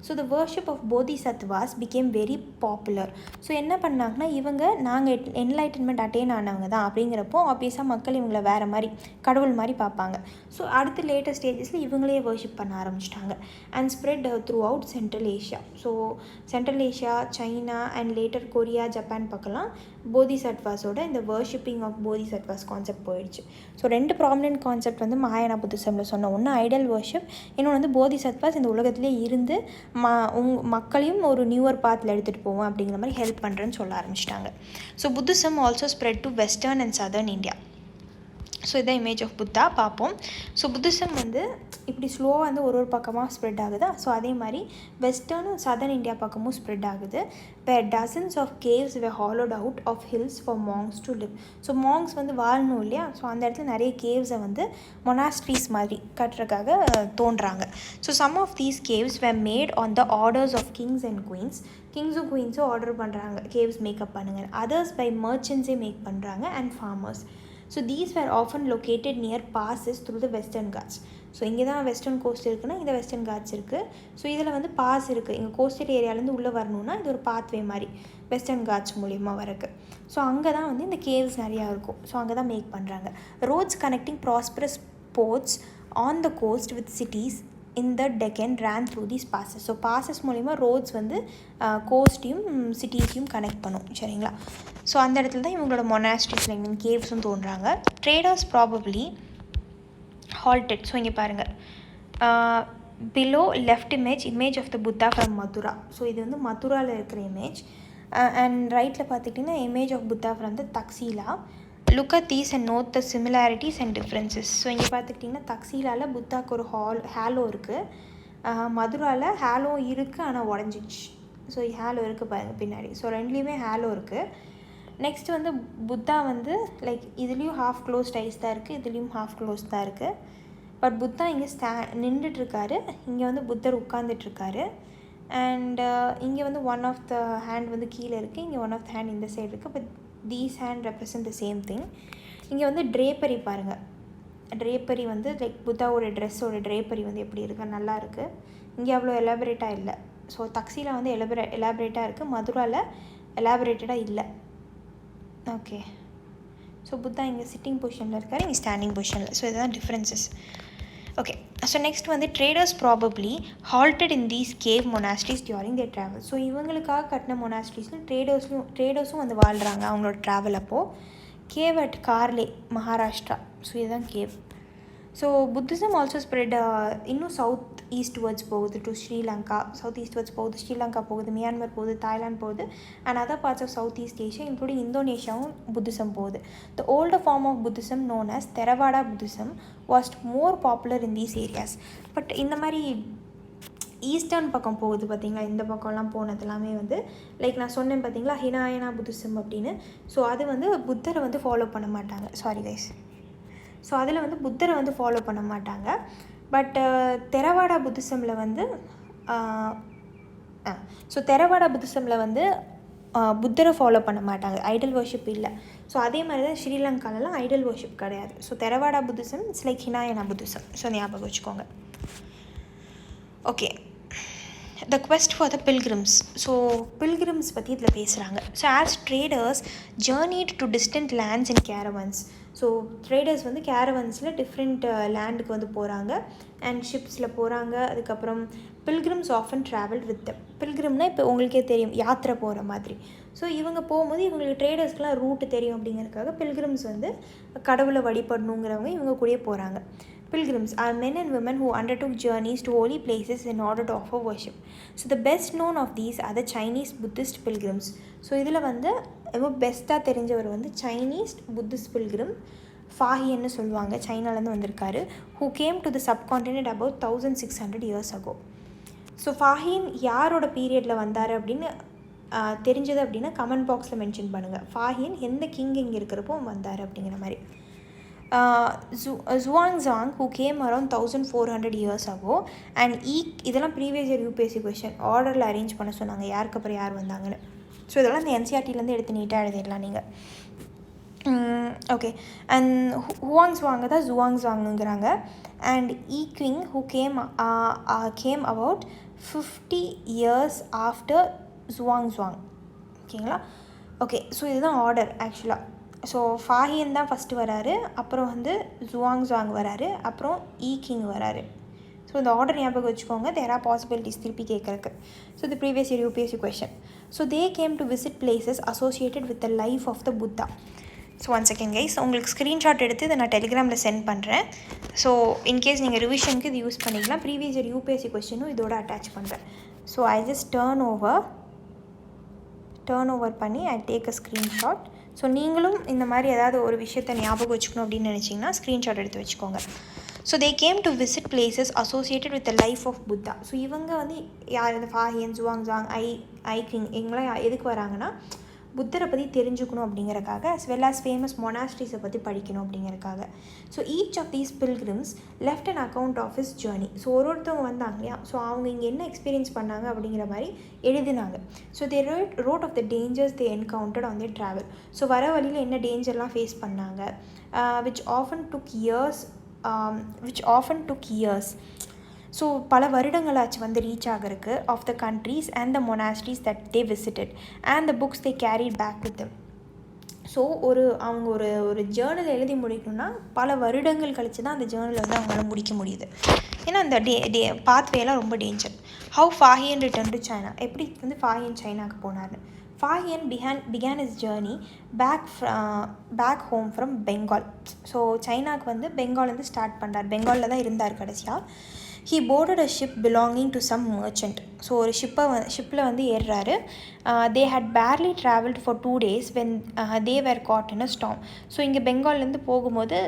So the worship of Bodhisattvas became very popular. So என்ன பண்ணாங்கன்னா, நாங்கள் என்லைட்டன்மெண்ட் அட்டைன் ஆனவங்க தான் அப்படிங்கிறப்போ ஆப்வியஸாக மக்கள் இவங்களை வேறு மாதிரி கடவுள் மாதிரி பார்ப்பாங்க. ஸோ அடுத்த லேட்டஸ்ட் ஸ்டேஜஸில் இவங்களே வர்ஷிப் பண்ண ஆரம்பிச்சிட்டாங்க. And spread through out central Asia. So central Asia, China and later Korea, Japan பக்கம்லாம் போதிசத்வாஸோட இந்த வர்ஷிப்பிங் ஆஃப் போதிசத்வாஸ் கான்செப்ட் போயிடுச்சு. ஸோ 2 ப்ராமினன்ட் கான்செப்ட் வந்து மகாயானா புத்திசமில் சொன்ன ஒன்று ஐடல் வர்ஷிப், இன்னொன்று வந்து போதிசத்வாஸ் இந்த உலகத்திலே இருந்து மக்களையும் ஒரு நியூவர் பாத்தில் எடுத்துகிட்டு போவோம் அப்படிங்கிற மாதிரி ஹெல்ப் பண்ணுறேன்னு சொல்ல ஆரம்பிச்சிட்டாங்க. So Buddhism also spread to western and southern India. So இதான் இமேஜ் ஆஃப் புத்தா பார்ப்போம். ஸோ புத்திசம் வந்து இப்படி ஸ்லோவாக வந்து ஒரு பக்கமாக ஸ்ப்ரெட் ஆகுது. ஸோ அதே மாதிரி வெஸ்டர்னும் சதர்ன் இந்தியா பக்கமும் ஸ்ப்ரெட் ஆகுது. Were dozens of caves were hollowed out of hills for monks to live. So monks வந்து வாழணும் இல்லையா, ஸோ அந்த இடத்துல நிறைய கேவ்ஸை வந்து மொனாஸ்ட்ரீஸ் மாதிரி கட்டுறதுக்காக தோன்றாங்க. So some of these caves were made on the orders of kings and queens. கிங்ஸும் குயின்ஸும் ஆர்டர் பண்ணுறாங்க கேவ்ஸ் மேக்கப் பண்ணுங்கள். அதர்ஸ் பை மர்ச்சன்ட்ஸே மேக் பண்ணுறாங்க and farmers. So these were often located near passes through the western Ghats. So இங்கே தான் western coast இருக்குன்னா இந்த வெஸ்டர்ன் காட்ஸ் இருக்குது. ஸோ இதில் வந்து பாஸ் இருக்குது. எங்கள் கோஸ்டல் ஏரியாவிலேருந்து உள்ளே வரணுன்னா இது ஒரு பாத்வே மாதிரி வெஸ்டர்ன் காட்ஸ் மூலிமா வரக்கு. ஸோ அங்கே தான் வந்து இந்த கேவ்ஸ் நிறையா இருக்கும். ஸோ அங்கே தான் மேக் பண்ணுறாங்க. Roads connecting prosperous ports on the coast with cities in the Deccan ran through these passes. So passes மூலிமா ரோட்ஸ் வந்து கோஸ்ட்டையும் சிட்டிஸையும் கனெக்ட் பண்ணும். சரிங்களா? ஸோ அந்த இடத்துல தான் இவங்களோட மொனாஸ்ட்ரிஸ் கேவ்ஸும் தோன்றாங்க. Traders probably halted. ஸோ இங்கே பாருங்கள், below left image of the Buddha from Mathura. So இது வந்து மதுராவில் இருக்கிற இமேஜ். அண்ட் ரைட்டில் பார்த்துக்கிட்டிங்கன்னா image of Buddha from the Taxila. Look at these and note the similarities and differences. So இங்கே பார்த்துக்கிட்டிங்கன்னா தக்ஸீலாவில் புத்தாக்கு ஒரு ஹேலோ இருக்குது, மதுராவில் ஹேலோ இருக்குது ஆனால் உடஞ்சிச்சு. ஸோ ஹேலோ இருக்குது பாருங்கள் பின்னாடி. ஸோ ரெண்டுலேயுமே ஹேலோ இருக்குது. நெக்ஸ்ட் வந்து புத்தா வந்து லைக் இதுலேயும் ஹாஃப் க்ளோஸ்ட் ஐஸ் தான் இருக்குது, இதுலேயும் ஹாஃப் க்ளோஸ் தான் இருக்குது. பட் புத்தா இங்கே நின்றுட்டுருக்காரு, இங்கே வந்து புத்தர் உட்காந்துட்ருக்காரு. அண்ட் இங்கே வந்து ஒன் ஆஃப் த ஹேண்ட் வந்து கீழே இருக்குது, இங்கே ஒன் ஆஃப் த ஹேண்ட் இந்த சைடு இருக்குது. But these hand represent the same thing. இங்கே வந்து ட்ரேப்பரி பாருங்கள், ட்ரேப்பரி வந்து லைக் புத்தாவோட ட்ரெஸ்ஸோட ட்ரேப்பரி வந்து எப்படி இருக்குது, நல்லா இருக்குது. இங்கே அவ்வளோ எலாபரேட்டாக இல்லை. ஸோ தக்ஸியில் வந்து எலாபரேட்டாக இருக்குது, மதுராவில் எலாபரேட்டடாக இல்லை. ஓகே, ஸோ புத்தா இங்கே சிட்டிங் பொசிஷனில் இருக்கார், இங்கே ஸ்டாண்டிங் பொசிஷனில். ஸோ இதுதான் டிஃப்ரென்சஸ். ஓகே, ஸோ நெக்ஸ்ட் வந்து traders probably halted in these cave monasteries during their travel. So இவங்களுக்காக கட்டின மொனாஸ்ட்ரிஸில் ட்ரேடர்ஸும் வந்து வாழ்கிறாங்க அவங்களோட ட்ராவல் அப்போது. Cave at Karle, Maharashtra. So இதுதான் cave. So Buddhism also spread இன்னும் சவுத் ஈஸ்ட்வர்ட்ஸ் போகுது டு ஸ்ரீலங்கா. சவுத் ஈஸ்ட்வர்ட்ஸ் போகுது, ஸ்ரீலங்கா போகுது, மியான்மர் போகுது, தாய்லாந்து போகுது, and other parts of south east Asia including இந்தோனேஷியாவும் புத்திசம் போகுது. The older form of Buddhism known as Theravada Buddhism was more popular in these areas. But இந்த மாதிரி eastern பக்கம் போகுது பார்த்திங்களா, இந்த பக்கம்லாம் போனது எல்லாமே வந்து லைக் நான் சொன்னேன் பார்த்திங்களா ஹினாயனா புத்திசம் அப்படின்னு. ஸோ அது வந்து புத்தரை வந்து ஃபாலோ பண்ண மாட்டாங்க, சாரி கைஸ். ஸோ அதில் வந்து புத்தரை வந்து ஃபாலோ பண்ண மாட்டாங்க. பட் தெரவாடா புத்திசமில் வந்து தெரவாடா புத்திசமில் வந்து புத்தரை ஃபாலோ பண்ண மாட்டாங்க, ஐடல் வர்ஷிப் இல்லை. ஸோ அதே மாதிரி தான் ஸ்ரீலங்காலலாம் ஐடல் வர்ஷிப் கிடையாது. So Theravada Buddhism it's like Hinayana Buddhism. So ஞாபகம் வச்சுக்கோங்க. Okay, the quest for the pilgrims. So pilgrims பற்றி இதில் பேசுகிறாங்க. So as traders journeyed to distant lands in caravans. So traders வந்து கேரவன்ஸில் டிஃப்ரெண்ட் லேண்டுக்கு வந்து போகிறாங்க அண்ட் ஷிப்ஸில் போகிறாங்க. அதுக்கப்புறம் பில்கிரிம்ஸ் ஆஃபன் ட்ராவல் வித் பில்கிரிம்னால் இப்போ உங்களுக்கே தெரியும் யாத்திரை போகிற மாதிரி. ஸோ இவங்க போகும்போது இவங்களுக்கு ட்ரேடர்ஸ்க்கெலாம் ரூட்டு தெரியும் அப்படிங்கிறதுக்காக பில்கிரிம்ஸ் வந்து கடவுளை வழிபடணுங்கிறவங்க இவங்க கூடயே போகிறாங்க. Pilgrims are men and women who undertook journeys to holy places in order to offer worship. So the best known of these are the Chinese Buddhist pilgrims. So இதில் வந்து ரொம்ப பெஸ்ட்டாக தெரிஞ்சவர் வந்து சைனீஸ் புத்திஸ்ட் பில்கிரிம் ஃபாஹியன்னு சொல்லுவாங்க, சைனாலேருந்து வந்திருக்காரு. who came to the subcontinent about 1600 years ago. So ஃபாஹியன் யாரோட பீரியடில் வந்தார் அப்படின்னு தெரிஞ்சது அப்படின்னா கமெண்ட் பாக்ஸில் மென்ஷன் பண்ணுங்கள். ஃபாஹியன் எந்த கிங் இங்கே இருக்கிறப்போ வந்தார் அப்படிங்கிற மாதிரி. Zhuangzang who came around 1400 years ago and இதெல்லாம் ப்ரீவியஸ் இயர் யூபிஎஸ்சி கொஸ்டின் ஆர்டரில் அரேஞ்ச் பண்ண சொன்னாங்க யாருக்கு அப்புறம் யார் வந்தாங்கன்னு. ஸோ இதெல்லாம் இந்த என்சிஆர்டிலேருந்து எடுத்து நீட்டாக எழுதிடலாம் நீங்கள். ஓகே, அண்ட் ஹுவாங்ஸ்வாங்க தான் ஜுவாங்ஸாங்குங்கிறாங்க. And king who came about 50 years after Xuanzang. ஓகேங்களா? ஓகே, ஸோ இதுதான் ஆர்டர் ஆக்சுவலாக. ஸோ ஃபாஹியன் தான் ஃபஸ்ட்டு வராரு, அப்புறம் வந்து ஜுவாங்ஸாங் வராரு, அப்புறம் கிங் வராரு. ஸோ இந்த ஆர்டர் ஞாபகம் வச்சுக்கோங்க. தேர் ஆர் பாசிபிலிட்டிஸ் திருப்பி கேட்குறக்கு. So the previous year UPSC question. So they came to visit places associated with the life of the Buddha. So one second guys, உங்களுக்கு ஸ்க்ரீன்ஷாட் எடுத்து இதை நான் டெலிகிராமில் சென்ட் பண்ணுறேன். ஸோ இன்கேஸ் நீங்கள் ரிவிஷனுக்கு இது யூஸ் பண்ணிக்கலாம். ப்ரீவியஸ் இயர் யூபிஎஸ்சி கொஷனும் இதோட அட்டாச் பண்ணுறேன். So I just turn over பண்ணி I take a screenshot. So நீங்களும் இந்த மாதிரி ஏதாவது ஒரு விஷயத்தை ஞாபகம் வச்சுக்கணும் அப்படின்னு நினச்சிங்கன்னா ஸ்க்ரீன்ஷாட் எடுத்து வச்சுக்கோங்க. So they came to visit places associated with the life of Buddha. So இவங்க வந்து யார், இந்த ஃபாஹியன், ஜுவாங்ஸாங், கிங் இவங்களாம் எதுக்கு வராங்கன்னா புத்தரை பற்றி தெரிஞ்சுக்கணும் அப்படிங்கிறக்காக, as well as ஃபேமஸ் மொனாஸ்ட்ரிஸை பற்றி படிக்கணும் அப்படிங்கிறக்காக. So each of these pilgrims left an account of his journey. So ஒருத்தவங்க வந்தாங்க இல்லையா, ஸோ அவங்க இங்கே என்ன எக்ஸ்பீரியன்ஸ் பண்ணாங்க அப்படிங்கிற மாதிரி எழுதினாங்க. So they road of the dangers they encountered on their travel. So வர வழியில் என்ன டேஞ்சர்லாம் ஃபேஸ் பண்ணாங்க, which often took years. So பல வருடங்களாச்சு வந்து ரீச் ஆகிறதுக்கு of the countries and the monasteries that they visited and the books they carried back with them. So அவங்க ஒரு ஜேர்னல் எழுதி முடிக்கணும்னா பல வருடங்கள் கழித்து தான் அந்த ஜேர்னல் வந்து அவங்களால முடிக்க முடியுது. ஏன்னா அந்த பாத்வேலாம் ரொம்ப danger. How Fahien return to China. எப்படி வந்து ஃபாஹியன் சைனாவுக்கு போனார்னு. Fahien began his journey back home from Bengal. So சைனாவுக்கு வந்து பெங்கால்லேருந்து ஸ்டார்ட் பண்ணுறார். பெங்காலில் தான் இருந்தார் கடைசியாக. He boarded a ship belonging to some merchant. So ஒரு ஷிப்பில் வந்து ஏறுறாரு. They had barely travelled for 2 days when they were caught in a storm. So இங்கே பெங்கால்லேருந்து போகும்போது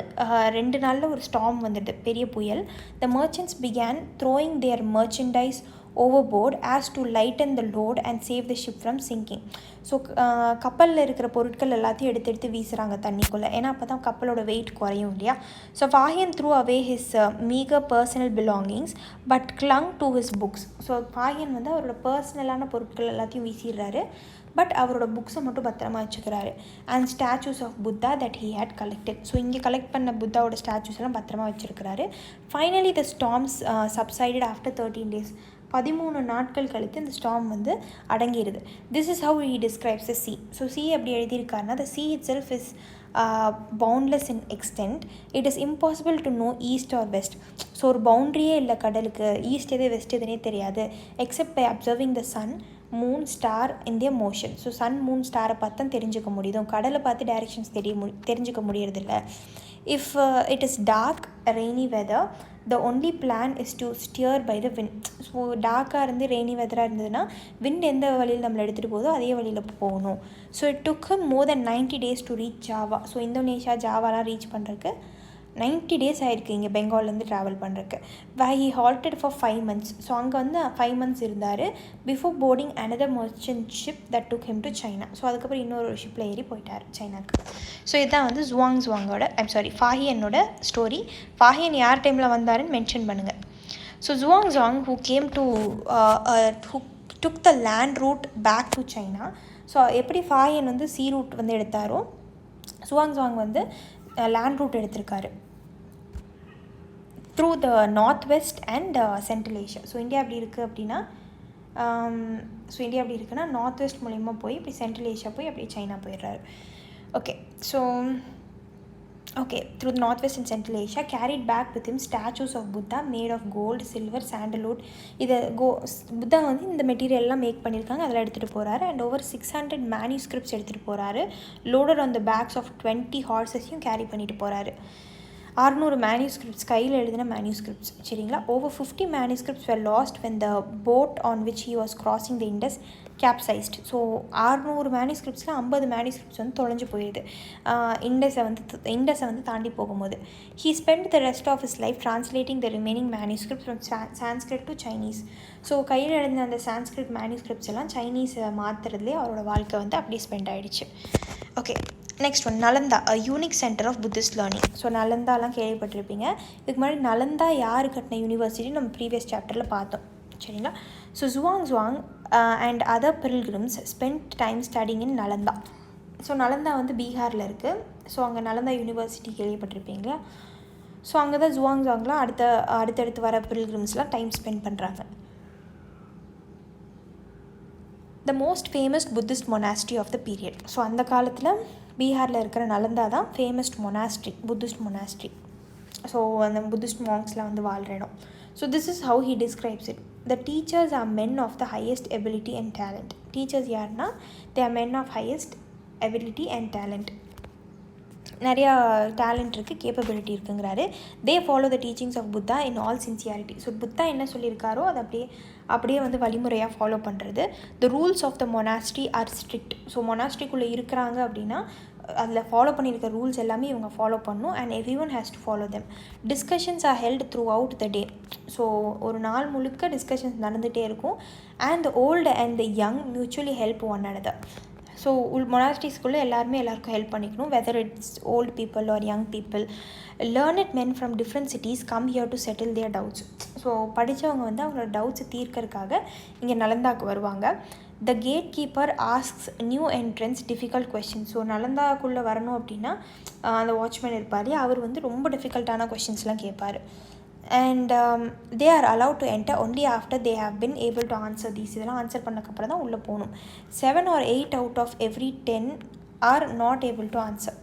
2 நாளில் ஒரு ஸ்டார்ம் வந்துடுது, பெரிய புயல். The merchants began throwing their merchandise overboard as to lighten the load and save the ship from sinking. So கப்பலில் இருக்கிற பொருட்கள் எல்லாத்தையும் எடுத்து வீசுகிறாங்க தண்ணிக்குள்ளே, ஏன்னா அப்போ தான் கப்பலோட வெயிட் குறையும் இல்லையா. So Fahien threw away his meagre personal belongings but clung to his books. So Fahien வந்து அவரோட பர்சனலான பொருட்கள் எல்லாத்தையும் வீசிடுறாரு, பட் அவரோட புக்ஸை மட்டும் பத்திரமா வச்சுக்கிறாரு. And statues of Buddha that he had collected. So இங்கே கலெக்ட் பண்ண புத்தாவோட ஸ்டாச்சூஸ் எல்லாம் பத்திரமா வச்சுருக்கிறாரு. Finally the storms subsided after 13 days. 13 நாட்கள் கழித்து இந்த ஸ்டார்ம் வந்து அடங்கிடுது. This is how he describes the sea. So sea எப்படி எழுதியிருக்காருன்னா, the sea itself is boundless in extent. It is impossible to know east or west. So ஒரு பவுண்ட்ரியே இல்லை கடலுக்கு, ஈஸ்ட் எது வெஸ்ட் எதுனே தெரியாது, except by observing the sun moon star in their motion. So sun moon ஸ்டாரை பார்த்து தான் தெரிஞ்சுக்க முடியுது, கடலை பார்த்து டைரெக்ஷன்ஸ் தெரிஞ்சுக்க முடியறதில்ல. If it is dark rainy weather the only plan is to steer by the wind. So டார்க்காக இருந்து ரெய்னி வெதராக இருந்ததுன்னா விண்ட் எந்த வழியில் நம்மளை எடுத்துகிட்டு போதோ அதே வழியில் போகணும். So it took him more than 90 days to reach Java. So Indonesia ஜாவாலாம் ரீச் பண்ணுறதுக்கு 90 days ஆகிருக்கு இங்கே பெங்கால்லேருந்து ட்ராவல் பண்ணுறதுக்கு. where he halted for 5 months. So அங்கே வந்து 5 months இருந்தார் before boarding another merchant ship that took him to China. So அதுக்கப்புறம் இன்னொரு ஷிப்பில் ஏறி போயிட்டார் சைனாக்கு. ஸோ இதுதான் வந்து ஜுவாங்கோட ஃபாஹியனோட ஸ்டோரி. ஃபாஹியன் யார் டைமில் வந்தாருன்னு மென்ஷன் பண்ணுங்கள். So Zhuang who came to who took the land route back to China. So எப்படி ஃபாஹியன் வந்து சி ரூட் வந்து எடுத்தாரோ ஜுவாங் வந்து லேண்ட் ரூட் எடுத்திருக்காரு through the north west and central Asia. So India எப்படி இருக்குது அப்படின்னா நார்த் வெஸ்ட் மூலிமா போய் இப்படி சென்ட்ரல் ஏஷியா போய் அப்படியே சைனா போயிடுறாரு. through the northwest and central Asia, carried back with him statues of Buddha made of gold, silver, sandalwood. இதை புத்தா வந்து இந்த மெட்டீரியல்லாம் மேக் பண்ணியிருக்காங்க, அதில் எடுத்துகிட்டு போகிறாரு. அண்ட் ஓவர் 600 மேனுஸ்கிரிப்ட்ஸ் எடுத்துகிட்டு போகிறாரு. Loaded on the backs of 20 ஹார்ஸஸையும் கேரி பண்ணிட்டு போகிறாரு. 600 மேனுஸ்கிரிப்ட்ஸ், கையில் எழுதின மேனுஸ்கிரிப்ட்ஸ், சரிங்களா. Over 50 manuscripts were lost when the boat on which he was crossing the Indus capsized. So 600 மேனுஸ்கிரிப்ட்ஸில் 50 manuscripts வந்து தொலைஞ்சு போயிடுது இண்டஸை வந்து தாண்டி போகும்போது. he spent the rest of his life translating the remaining manuscripts from Sanskrit to Chinese. So கையில் எழுதின அந்த Sanskrit manuscripts எல்லாம் சைனீஸை மாற்றுறதுலேயே அவரோட வாழ்க்கை வந்து அப்படியே ஸ்பெண்ட் ஆகிடுச்சு. Okay, next one Nalanda, a unique centre of Buddhist learning. So நலந்தாலாம் கேள்விப்பட்டிருப்பீங்க. இதுக்கு முன்னாடி நலந்தா யார் கட்டின யூனிவர்சிட்டி நம்ம ப்ரீவியஸ் சாப்டரில் பார்த்தோம், சரிங்களா. So Zhuang and other Pilgrims spend time studying in Nalanda. So Nalanda வந்து பீகாரில் இருக்குது. ஸோ அங்கே நலந்தா யூனிவர்சிட்டி கேள்விப்பட்டிருப்பீங்க. ஸோ அங்கே தான் ஜுவாங்லாம் அடுத்தடுத்து வர பில்கிரிம்ஸ்லாம் டைம் ஸ்பெண்ட் பண்ணுறாங்க. The most famous Buddhist monastery of the period. So அந்த காலத்தில் பீகாரில் இருக்கிற நலந்தா தான் famousest monastery, Buddhist monastery. So அந்த புத்திஸ்ட் மாங்க்ஸ்லாம் வந்து வாழ்கிற இடம். So this is how he describes it. The teachers are men of the highest ability and talent. Teachers யாருன்னா they are men of highest ability and talent. நிறையா talent இருக்குது, capability இருக்குங்கிறாரு. They follow the teachings of Buddha in all sincerity. So Buddha என்ன சொல்லியிருக்காரோ அதை அப்படியே வந்து வழிமுறையாக ஃபாலோ பண்ணுறது. The rules of the monastery are strict. So மொனாஸ்ட்ரிக்குள்ளே இருக்கிறாங்க அப்படின்னா அதில் ஃபாலோ பண்ணியிருக்க ரூல்ஸ் எல்லாமே இவங்க ஃபாலோ பண்ணணும். And everyone has to follow them. Discussions are held throughout the day. So ஒரு நாள் முழுக்க டிஸ்கஷன்ஸ் நடந்துகிட்டே இருக்கும். And the old and the young mutually help one another. So மொனாஸ்ட்ரிஸ்குள்ளே எல்லாருக்கும் ஹெல்ப் பண்ணிக்கணும், whether it's old people or young people. Learned men from different cities come here to settle their doubts. So படித்தவங்க வந்து அவங்களோட டவுட்ஸை தீர்க்கறதுக்காக இங்கே நலந்தாக்கு வருவாங்க. The gate keeper asks new entrance difficult question. So நலந்தாக்குள்ளே வரணும் அப்படின்னா அந்த வாட்ச்மேன் இருப்பார், அவர் வந்து ரொம்ப டிஃபிகல்ட்டான கொஸ்டின்ஸ்லாம் கேட்பார். And they are allowed to enter only after they have been able to answer these. இதெல்லாம் ஆன்சர் பண்ணக்கப்புறம் தான் உள்ளே போகணும். 7 or 8 out of every 10 are not able to answer.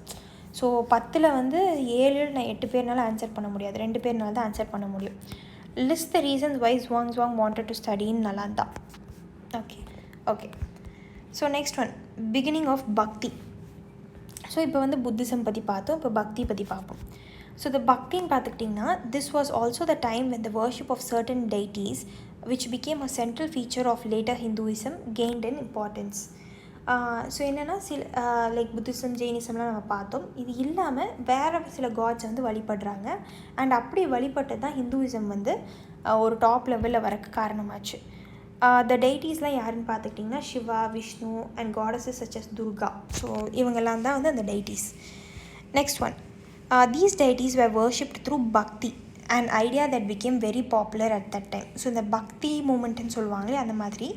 So 10 வந்து 7-8 பேர்னால ஆன்சர் பண்ண முடியாது, 2 பேர்னால தான் ஆன்சர் பண்ண முடியும். லிஸ்ட் த ரீசன்ஸ் வை ஜுவாங் wanted to study in Nalanda. Okay so next one beginning of bhakti. So இப்போ வந்து புத்திசம் பற்றி பார்த்தோம், இப்போ பக்தி பற்றி பார்ப்போம். ஸோ the பக்தின்னு பார்த்துக்கிட்டிங்கன்னா this was also the time when the worship of certain deities which became a central feature of later Hinduism gained in importance. So என்னென்னா லைக் புத்திசம் ஜெயினிசம்லாம் நம்ம பார்த்தோம். இது இல்லாமல் வேறு சில காட்ஸ் வந்து வழிபடுறாங்க. அண்ட் அப்படி வழிபட்டு தான் ஹிந்துவிசம் வந்து ஒரு டாப் லெவலில் வரக்கு காரணமாச்சு. த டெய்ட்டிஸ்லாம் யாருன்னு பார்த்துக்கிட்டிங்கன்னா Shiva, Vishnu and goddesses such as Durga. So இவங்கெல்லாம் தான் வந்து அந்த deities. Next one, these deities were worshipped through Bhakti, an idea that became very popular at that time. So இந்த பக்தி மூமெண்ட்டுன்னு சொல்லுவாங்களே அந்த மாதிரி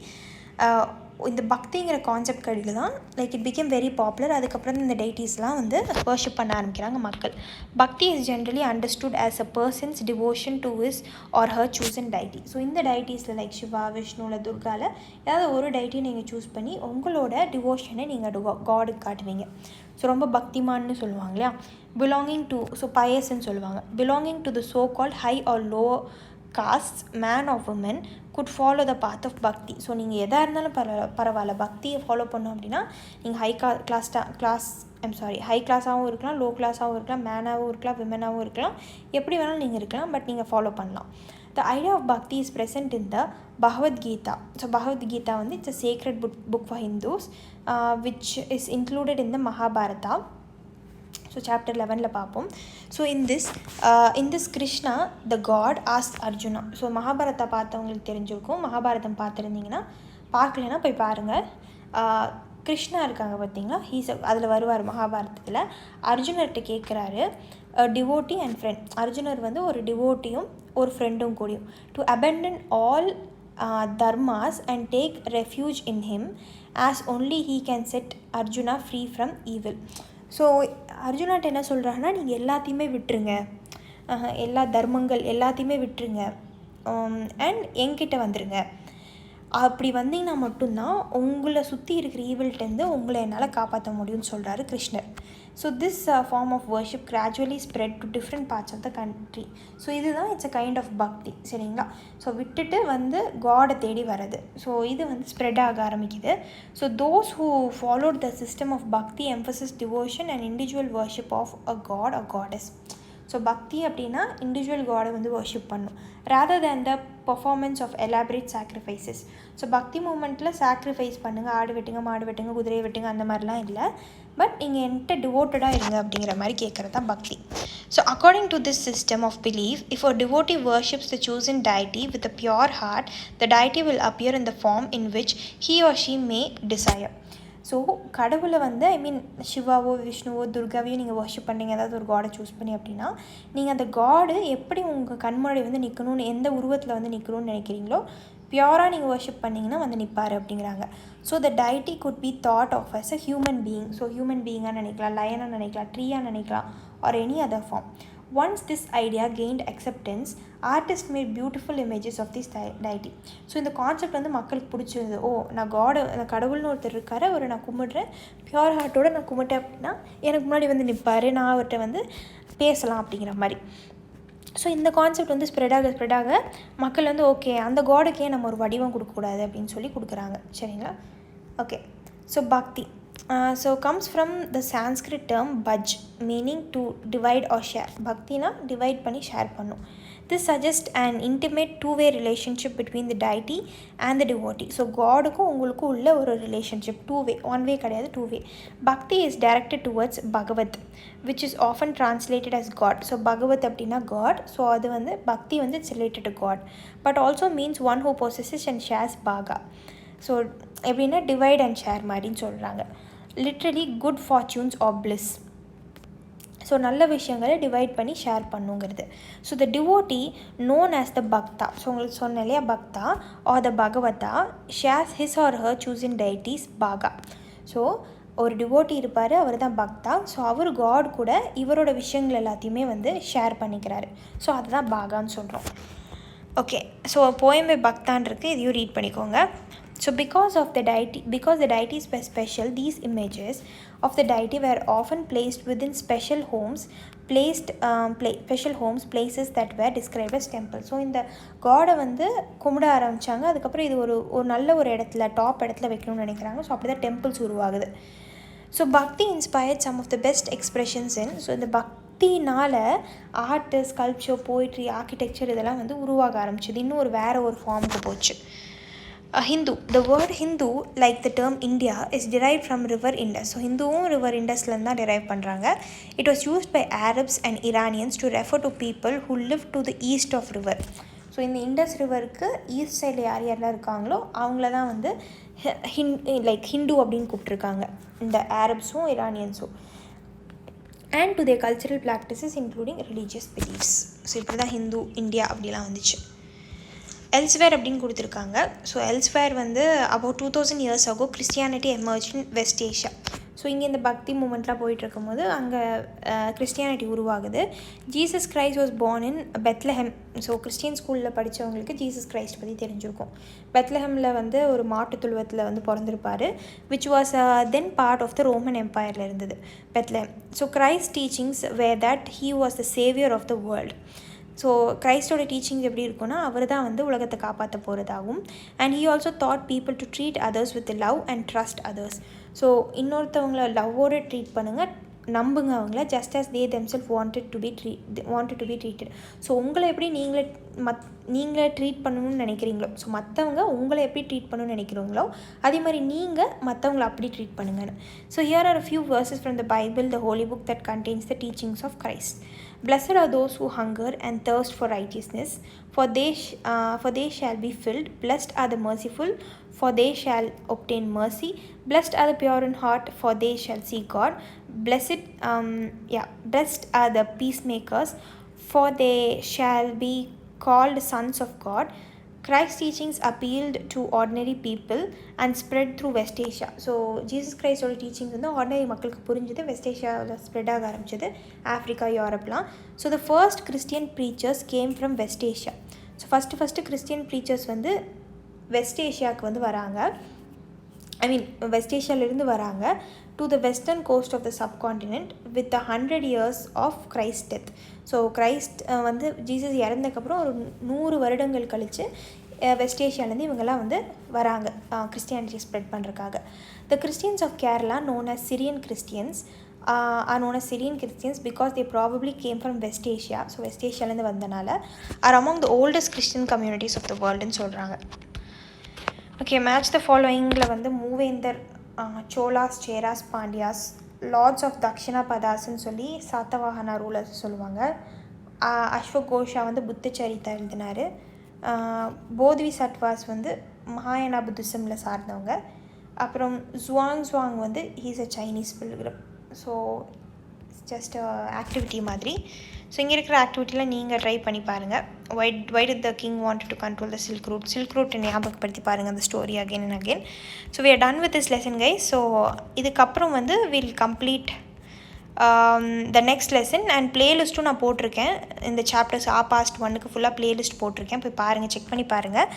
இந்த பக்திங்கிற கான்செப்ட் கழிவு தான் like it became very popular. அதுக்கப்புறம் இந்த டெய்ட்டிஸ்லாம் வந்து வர்ஷிப் பண்ண ஆரம்பிக்கிறாங்க மக்கள். Bhakti is generally understood as a person's devotion to his or her chosen deity. So இந்த டைட்டிஸில் லைக் சிவா, விஷ்ணுவில், துர்காவில் ஏதாவது ஒரு டைட்டி நீங்கள் சூஸ் பண்ணி உங்களோட டிவோஷனை நீங்கள் காடுக்கு காட்டுவீங்க. ஸோ ரொம்ப பக்திமான்னு சொல்லுவாங்க இல்லையா, பிலாங்கிங் டு, ஸோ பயஸ்ன்னு சொல்லுவாங்க, belonging to the so called high or low caste man of woman could follow the path of bhakti. So நீங்கள் எதாக இருந்தாலும் பரவாயில்ல பக்தியை ஃபாலோ பண்ணோம் அப்படின்னா நீங்கள் ஹை கிளாஸாகவும் இருக்கலாம், லோ கிளாஸாகவும் இருக்கலாம், மேனாகவும் இருக்கலாம், விமனாகவும் இருக்கலாம், எப்படி வேணாலும் நீங்கள் இருக்கலாம், பட் நீங்கள் ஃபாலோ பண்ணலாம். The idea of bhakti is present in the Bhagavad Gita. So Bhagavad Gita வந்து it's a sacred book for Hindus which is included in the Mahabharata. So chapter 11 பார்ப்போம். So in this Krishna the god ask Arjuna. So Mahabharata பார்த்தவங்களுக்கு தெரிஞ்சிருக்கும், மகாபாரதம் பார்த்துருந்தீங்கன்னா பார்க்கலன்னா போய் பாருங்கள். கிருஷ்ணா இருக்காங்க பார்த்தீங்களா, அதில் வருவார் மகாபாரதத்தில். அர்ஜுனர்கிட்ட கேட்குறாரு, டிவோட்டி அண்ட் ஃப்ரெண்ட். அர்ஜுனர் வந்து ஒரு டிவோட்டியும் ஒரு ஃப்ரெண்டும் கூடியும். To abandon all dharmas and take refuge in him as only he can set Arjuna free from evil. So அர்ஜுனாட்ட என்ன சொல்கிறாங்கன்னா, நீங்கள் எல்லாத்தையுமே விட்டுருங்க, எல்லா தர்மங்கள் எல்லாத்தையுமே விட்டுருங்க, அண்ட் என்கிட்ட வந்துடுங்க. அப்படி வந்தீங்கன்னா மட்டும்தான் உங்களை சுற்றி இருக்கிற ஈவில்ட்டேருந்து உங்களை என்னால் காப்பாற்ற முடியும்னு சொல்கிறாரு கிருஷ்ணர். So this form of worship gradually spread to different parts of the country. So இதுதான் it's a kind of bhakti, சரிங்களா. ஸோ விட்டுட்டு வந்து காடை தேடி வர்றது. ஸோ இது வந்து ஸ்ப்ரெட் ஆக ஆரம்பிக்குது. So those who followed the system of bhakti emphasis devotion and individual worship of a god a goddess. So bhakti அப்படின்னா இண்டிவிஜுவல் காடை வந்து வர்ஷிப் பண்ணும் rather than the performance of elaborate sacrifices. So bhakti மூமெண்ட்டில் சாக்ரிஃபைஸ் பண்ணுங்கள், ஆடு வெட்டுங்க, மாடு வெட்டுங்க, குதிரையை வெட்டுங்க, அந்த மாதிரிலாம் இல்லை. பட் நீங்கள் என்கிட்ட டிவோட்டடாக இருங்க அப்படிங்கிற மாதிரி கேட்குறது தான் bhakti. So according to this system of belief, if a devotee worships the chosen deity with a pure heart, the deity will appear in the form in which he or she may desire. So கடவுளை வந்து சிவாவோ, விஷ்ணுவோ, துர்காவையோ நீங்கள் worship பண்ணிங்க, ஏதாவது ஒரு காடை choose பண்ணி அப்படின்னா, நீங்கள் அந்த காடு எப்படி உங்கள் கண்முன்னாடி வந்து நிற்கணும்னு, எந்த உருவத்தில் வந்து நிற்கணும்னு நினைக்கிறீங்களோ பியூராக நீங்கள் வர்ஷிப் பண்ணிங்கன்னா வந்து நிற்பார் அப்படிங்கிறாங்க. So the deity could be thought of as a human being. So human பீயிங்காக நினைக்கலாம், லயனாக நினைக்கலாம், ட்ரீயாக நினைக்கலாம், or any other form. Once this idea gained acceptance, artists made beautiful images of this deity. So இந்த கான்செப்ட் வந்து மக்களுக்கு பிடிச்சிருது. நான் கடவுள்னு ஒருத்தர் இருக்காரு, அவரை நான் கும்பிட்றேன், பியூர் ஹார்ட்டோடு நான் கும்பிட்டேன் அப்படின்னா எனக்கு முன்னாடி வந்து நிற்பார், நான் அவர்கிட்ட வந்து பேசலாம் அப்படிங்கிற மாதிரி. ஸோ இந்த கான்செப்ட் வந்து ஸ்ப்ரெட் ஆக மக்கள் வந்து ஓகே அந்த காடுக்கே நம்ம ஒரு வடிவம் கொடுக்கக்கூடாது அப்படின்னு சொல்லி கொடுக்குறாங்க, சரிங்களா. ஓகே, ஸோ பக்தி comes from the Sanskrit term bhaj, meaning to divide or share. பக்தினா டிவைட் பண்ணி ஷேர் பண்ணும். This suggests an intimate two-way relationship between the deity and the devotee. So காடுக்கும் உங்களுக்கும் உள்ள ஒரு ரிலேஷன்ஷிப், two-way, one-way கிடையாது, two-way. Bhakti is directed towards Bhagavat, which is often translated as God. So Bhagavat அப்படின்னா God. So அது வந்து பக்தி வந்து it's related to God, but also means one who possesses and shares bhaga. So எப்படின்னா divide and share மாதிரின்னு சொல்கிறாங்க. Literally good fortunes or bliss. So நல்ல விஷயங்களை டிவைட் பண்ணி ஷேர் பண்ணுங்கிறது. So the devotee known as the bhakta. So உங்களுக்கு சொன்ன இல்லையா, bhakta or the bhagavata shares his or her choosing deities bhaga. So ஒரு டிவோட்டி இருப்பார், அவர் தான் பக்தா. ஸோ அவர் காட் கூட இவரோட விஷயங்கள் எல்லாத்தையுமே வந்து ஷேர் பண்ணிக்கிறாரு. ஸோ அதுதான் பாகான்னு சொல்கிறோம். ஓகே, ஸோ போயம் பை பக்தான் இருக்குது, இதையும் ரீட் பண்ணிக்கோங்க. So because the deities were special, these images of the deity were often placed within special homes, places that were described as temples. So இந்த காடை வந்து கும்பிட ஆரம்பித்தாங்க. அதுக்கப்புறம் இது ஒரு நல்ல ஒரு இடத்துல, டாப் இடத்துல வைக்கணும்னு நினைக்கிறாங்க. ஸோ அப்படி தான் டெம்பிள்ஸ் உருவாகுது. So bhakti inspired some of the best expressions in. So இந்த பக்தினால் ஆர்ட்டு, ஸ்கல்ப்சர், போய்ட்ரி, ஆர்கிடெக்சர் இதெல்லாம் வந்து உருவாக ஆரம்பிச்சது. இன்னும் வேறு ஒரு ஃபார்முக்கு போச்சு. Hindu. The word Hindu, like the term India, is derived from river Indus. So Hinduவும் river Indusலேருந்து தான் derive பண்ணுறாங்க. It was used by Arabs and Iranians to refer to people who lived to the east of river. So இந்த Indies ரிவருக்கு east சைடில் யார் யாரெல்லாம் இருக்காங்களோ அவங்கள தான் வந்து ஹிந்து அப்படின்னு கூப்பிட்ருக்காங்க, இந்த அரப்ஸும் இரானியன்ஸும். And to their cultural practices including religious beliefs. So இப்படி தான் ஹிந்து இந்தியா அப்படிலாம் வந்துச்சு. எல்ஸ்வேர் அப்படின்னு கொடுத்துருக்காங்க. ஸோ எல்ஸ்வேர் வந்து about 2000 years ago Christianity emerge in West Asia. So இங்கே இந்த பக்தி மூமெண்ட்லாம் போயிட்டுருக்கும் போது அங்கே கிறிஸ்டியானிட்டி உருவாகுது. Jesus Christ was born in Bethlehem. So Christian ஸ்கூலில் படித்தவங்களுக்கு ஜீசஸ் கிரைஸ்ட் பற்றி தெரிஞ்சிருக்கும். பெத்லஹெமில் வந்து ஒரு மாட்டு தொழுவத்தில் வந்து பிறந்திருப்பார், which was then part of the Roman எம்பையரில் இருந்தது Bethlehem. So Christ teachings were that he was the saviour of the world. So கிரைஸ்டோட டீச்சிங்ஸ் எப்படி இருக்குன்னா, அவர் தான் வந்து உலகத்தை காப்பாற்ற போகிறதாகும். And he also taught people to treat others with love and trust others. So இன்னொருத்தவங்கள லவ்வோடு ட்ரீட் பண்ணுங்கள், நம்புங்க அவங்கள, just as they themselves wanted to be treated. So உங்களை எப்படி நீங்களே ட்ரீட் பண்ணணும்னு நினைக்கிறீங்களோ, ஸோ மற்றவங்க உங்களை எப்படி ட்ரீட் பண்ணணும்னு நினைக்கிறீங்களோ அதே மாதிரி நீங்கள் மற்றவங்கள அப்படி ட்ரீட் பண்ணுங்கன்னு. So here are a few verses from the Bible, the holy book that contains the teachings of Christ. Blessed are those who hunger and thirst for righteousness, for they shall be filled. Blessed are the merciful, for they shall obtain mercy. Blessed are the pure in heart, for they shall see God. Blessed are the peacemakers, for they shall be called sons of God. Christ's teachings appealed to ordinary people and spread through West Asia. So Jesus கிரைஸ்டோட teachings வந்து ordinary மக்களுக்கு புரிஞ்சுது, West ஏஷியாவில் spread ஆக ஆரம்பிச்சது, Africa, யூரோப்லாம். So the first Christian preachers came from West Asia. So first Christian preachers வந்து West ஏஷியாவுக்கு வந்து வராங்க, வெஸ்ட் ஏஷியாவிலேருந்து வராங்க to the western coast of the subcontinent with 100 years of Christ death. So Christ வந்து ஜீசஸ் இறந்ததுக்கப்புறம் ஒரு 100 வருடங்கள் கழித்து வெஸ்ட் ஏஷியாவிலேருந்து இவங்கெல்லாம் வந்து வராங்க கிறிஸ்டியானிட்டி ஸ்ப்ரெட் பண்ணுறதுக்காக. The Christians of Kerala known as Syrian Christians are known as Syrian Christians because they probably came from West Asia. So West ஏஷியாவிலேருந்து வந்தனால are among the oldest Christian communities of the worldன்னு சொல்கிறாங்க. Okay, match the ஃபாலோயிங்கில் வந்து மூவேந்தர், Cholas, Cheras, Pandyas, Lord's of Dakshina பதாஸ்ன்னு சொல்லி சாத்தவாகனா rulers சொல்லுவாங்க. அஸ்வகோஷா வந்து புத்த சரிதா எழுதினார். போத்விசத்வாஸ் வந்து மகாயானா புத்திசமில் சார்ந்தவங்க. அப்புறம் ஜுவாங் வந்து he's a Chinese pilgrim. So just activity மாதிரி. ஸோ இங்கே இருக்கிற ஆக்டிவிட்டியில் நீங்கள் ட்ரை பண்ணி பாருங்கள். why did the king wanted to control the silk route ஞாபகப்படுத்தி பாருங்கள் அந்த story again and again. So we are done with this lesson guys. So இதுக்கப்புறம் வந்து we'll complete the next lesson and playlist நான் போட்டிருக்கேன். இந்த சாப்டர்ஸ் past 1க்கு ஃபுல்லாக playlist போட்டிருக்கேன், போய் பாருங்கள், செக் பண்ணி பாருங்கள்.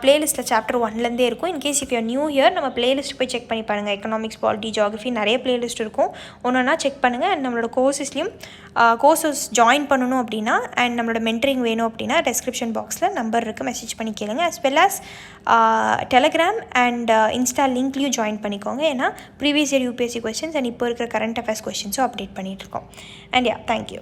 பிளேலிஸ்ட்டில் சாப்டர் 1லேருந்தே இருக்கும். In case if you're new here நம்ம பிளேலிஸ்ட் போய் செக் பண்ணி பாருங்கள். எக்கனாமிக்ஸ், பாலிட்டி, ஜியாகிரஃபி நிறைய பிளேலிஸ்ட் இருக்கும், ஒன்றா செக் பண்ணுங்கள். அண்ட் நம்மளோட கோர்சஸ்லையும் கோர்சஸ் ஜாயின் பண்ணணும் அப்படின்னா அண்ட் நம்மளோட மென்டரிங் வேணும் அப்படின்னா டெஸ்கிரிப்ஷன் பாக்ஸில் நம்பர் இருக்குது, மெசேஜ் பண்ணி கேளுங்க. as well as Telegram and Insta லிங்க்லேயும் ஜாயின் பண்ணிக்கோங்க. ஏன்னா previous year UPSC questions and இப்போ இருக்கிற கரண்ட் அஃபேர்ஸ் கொஸ்டின்ஸும் அப்டேட் பண்ணிகிட்ருக்கோம். And thank you.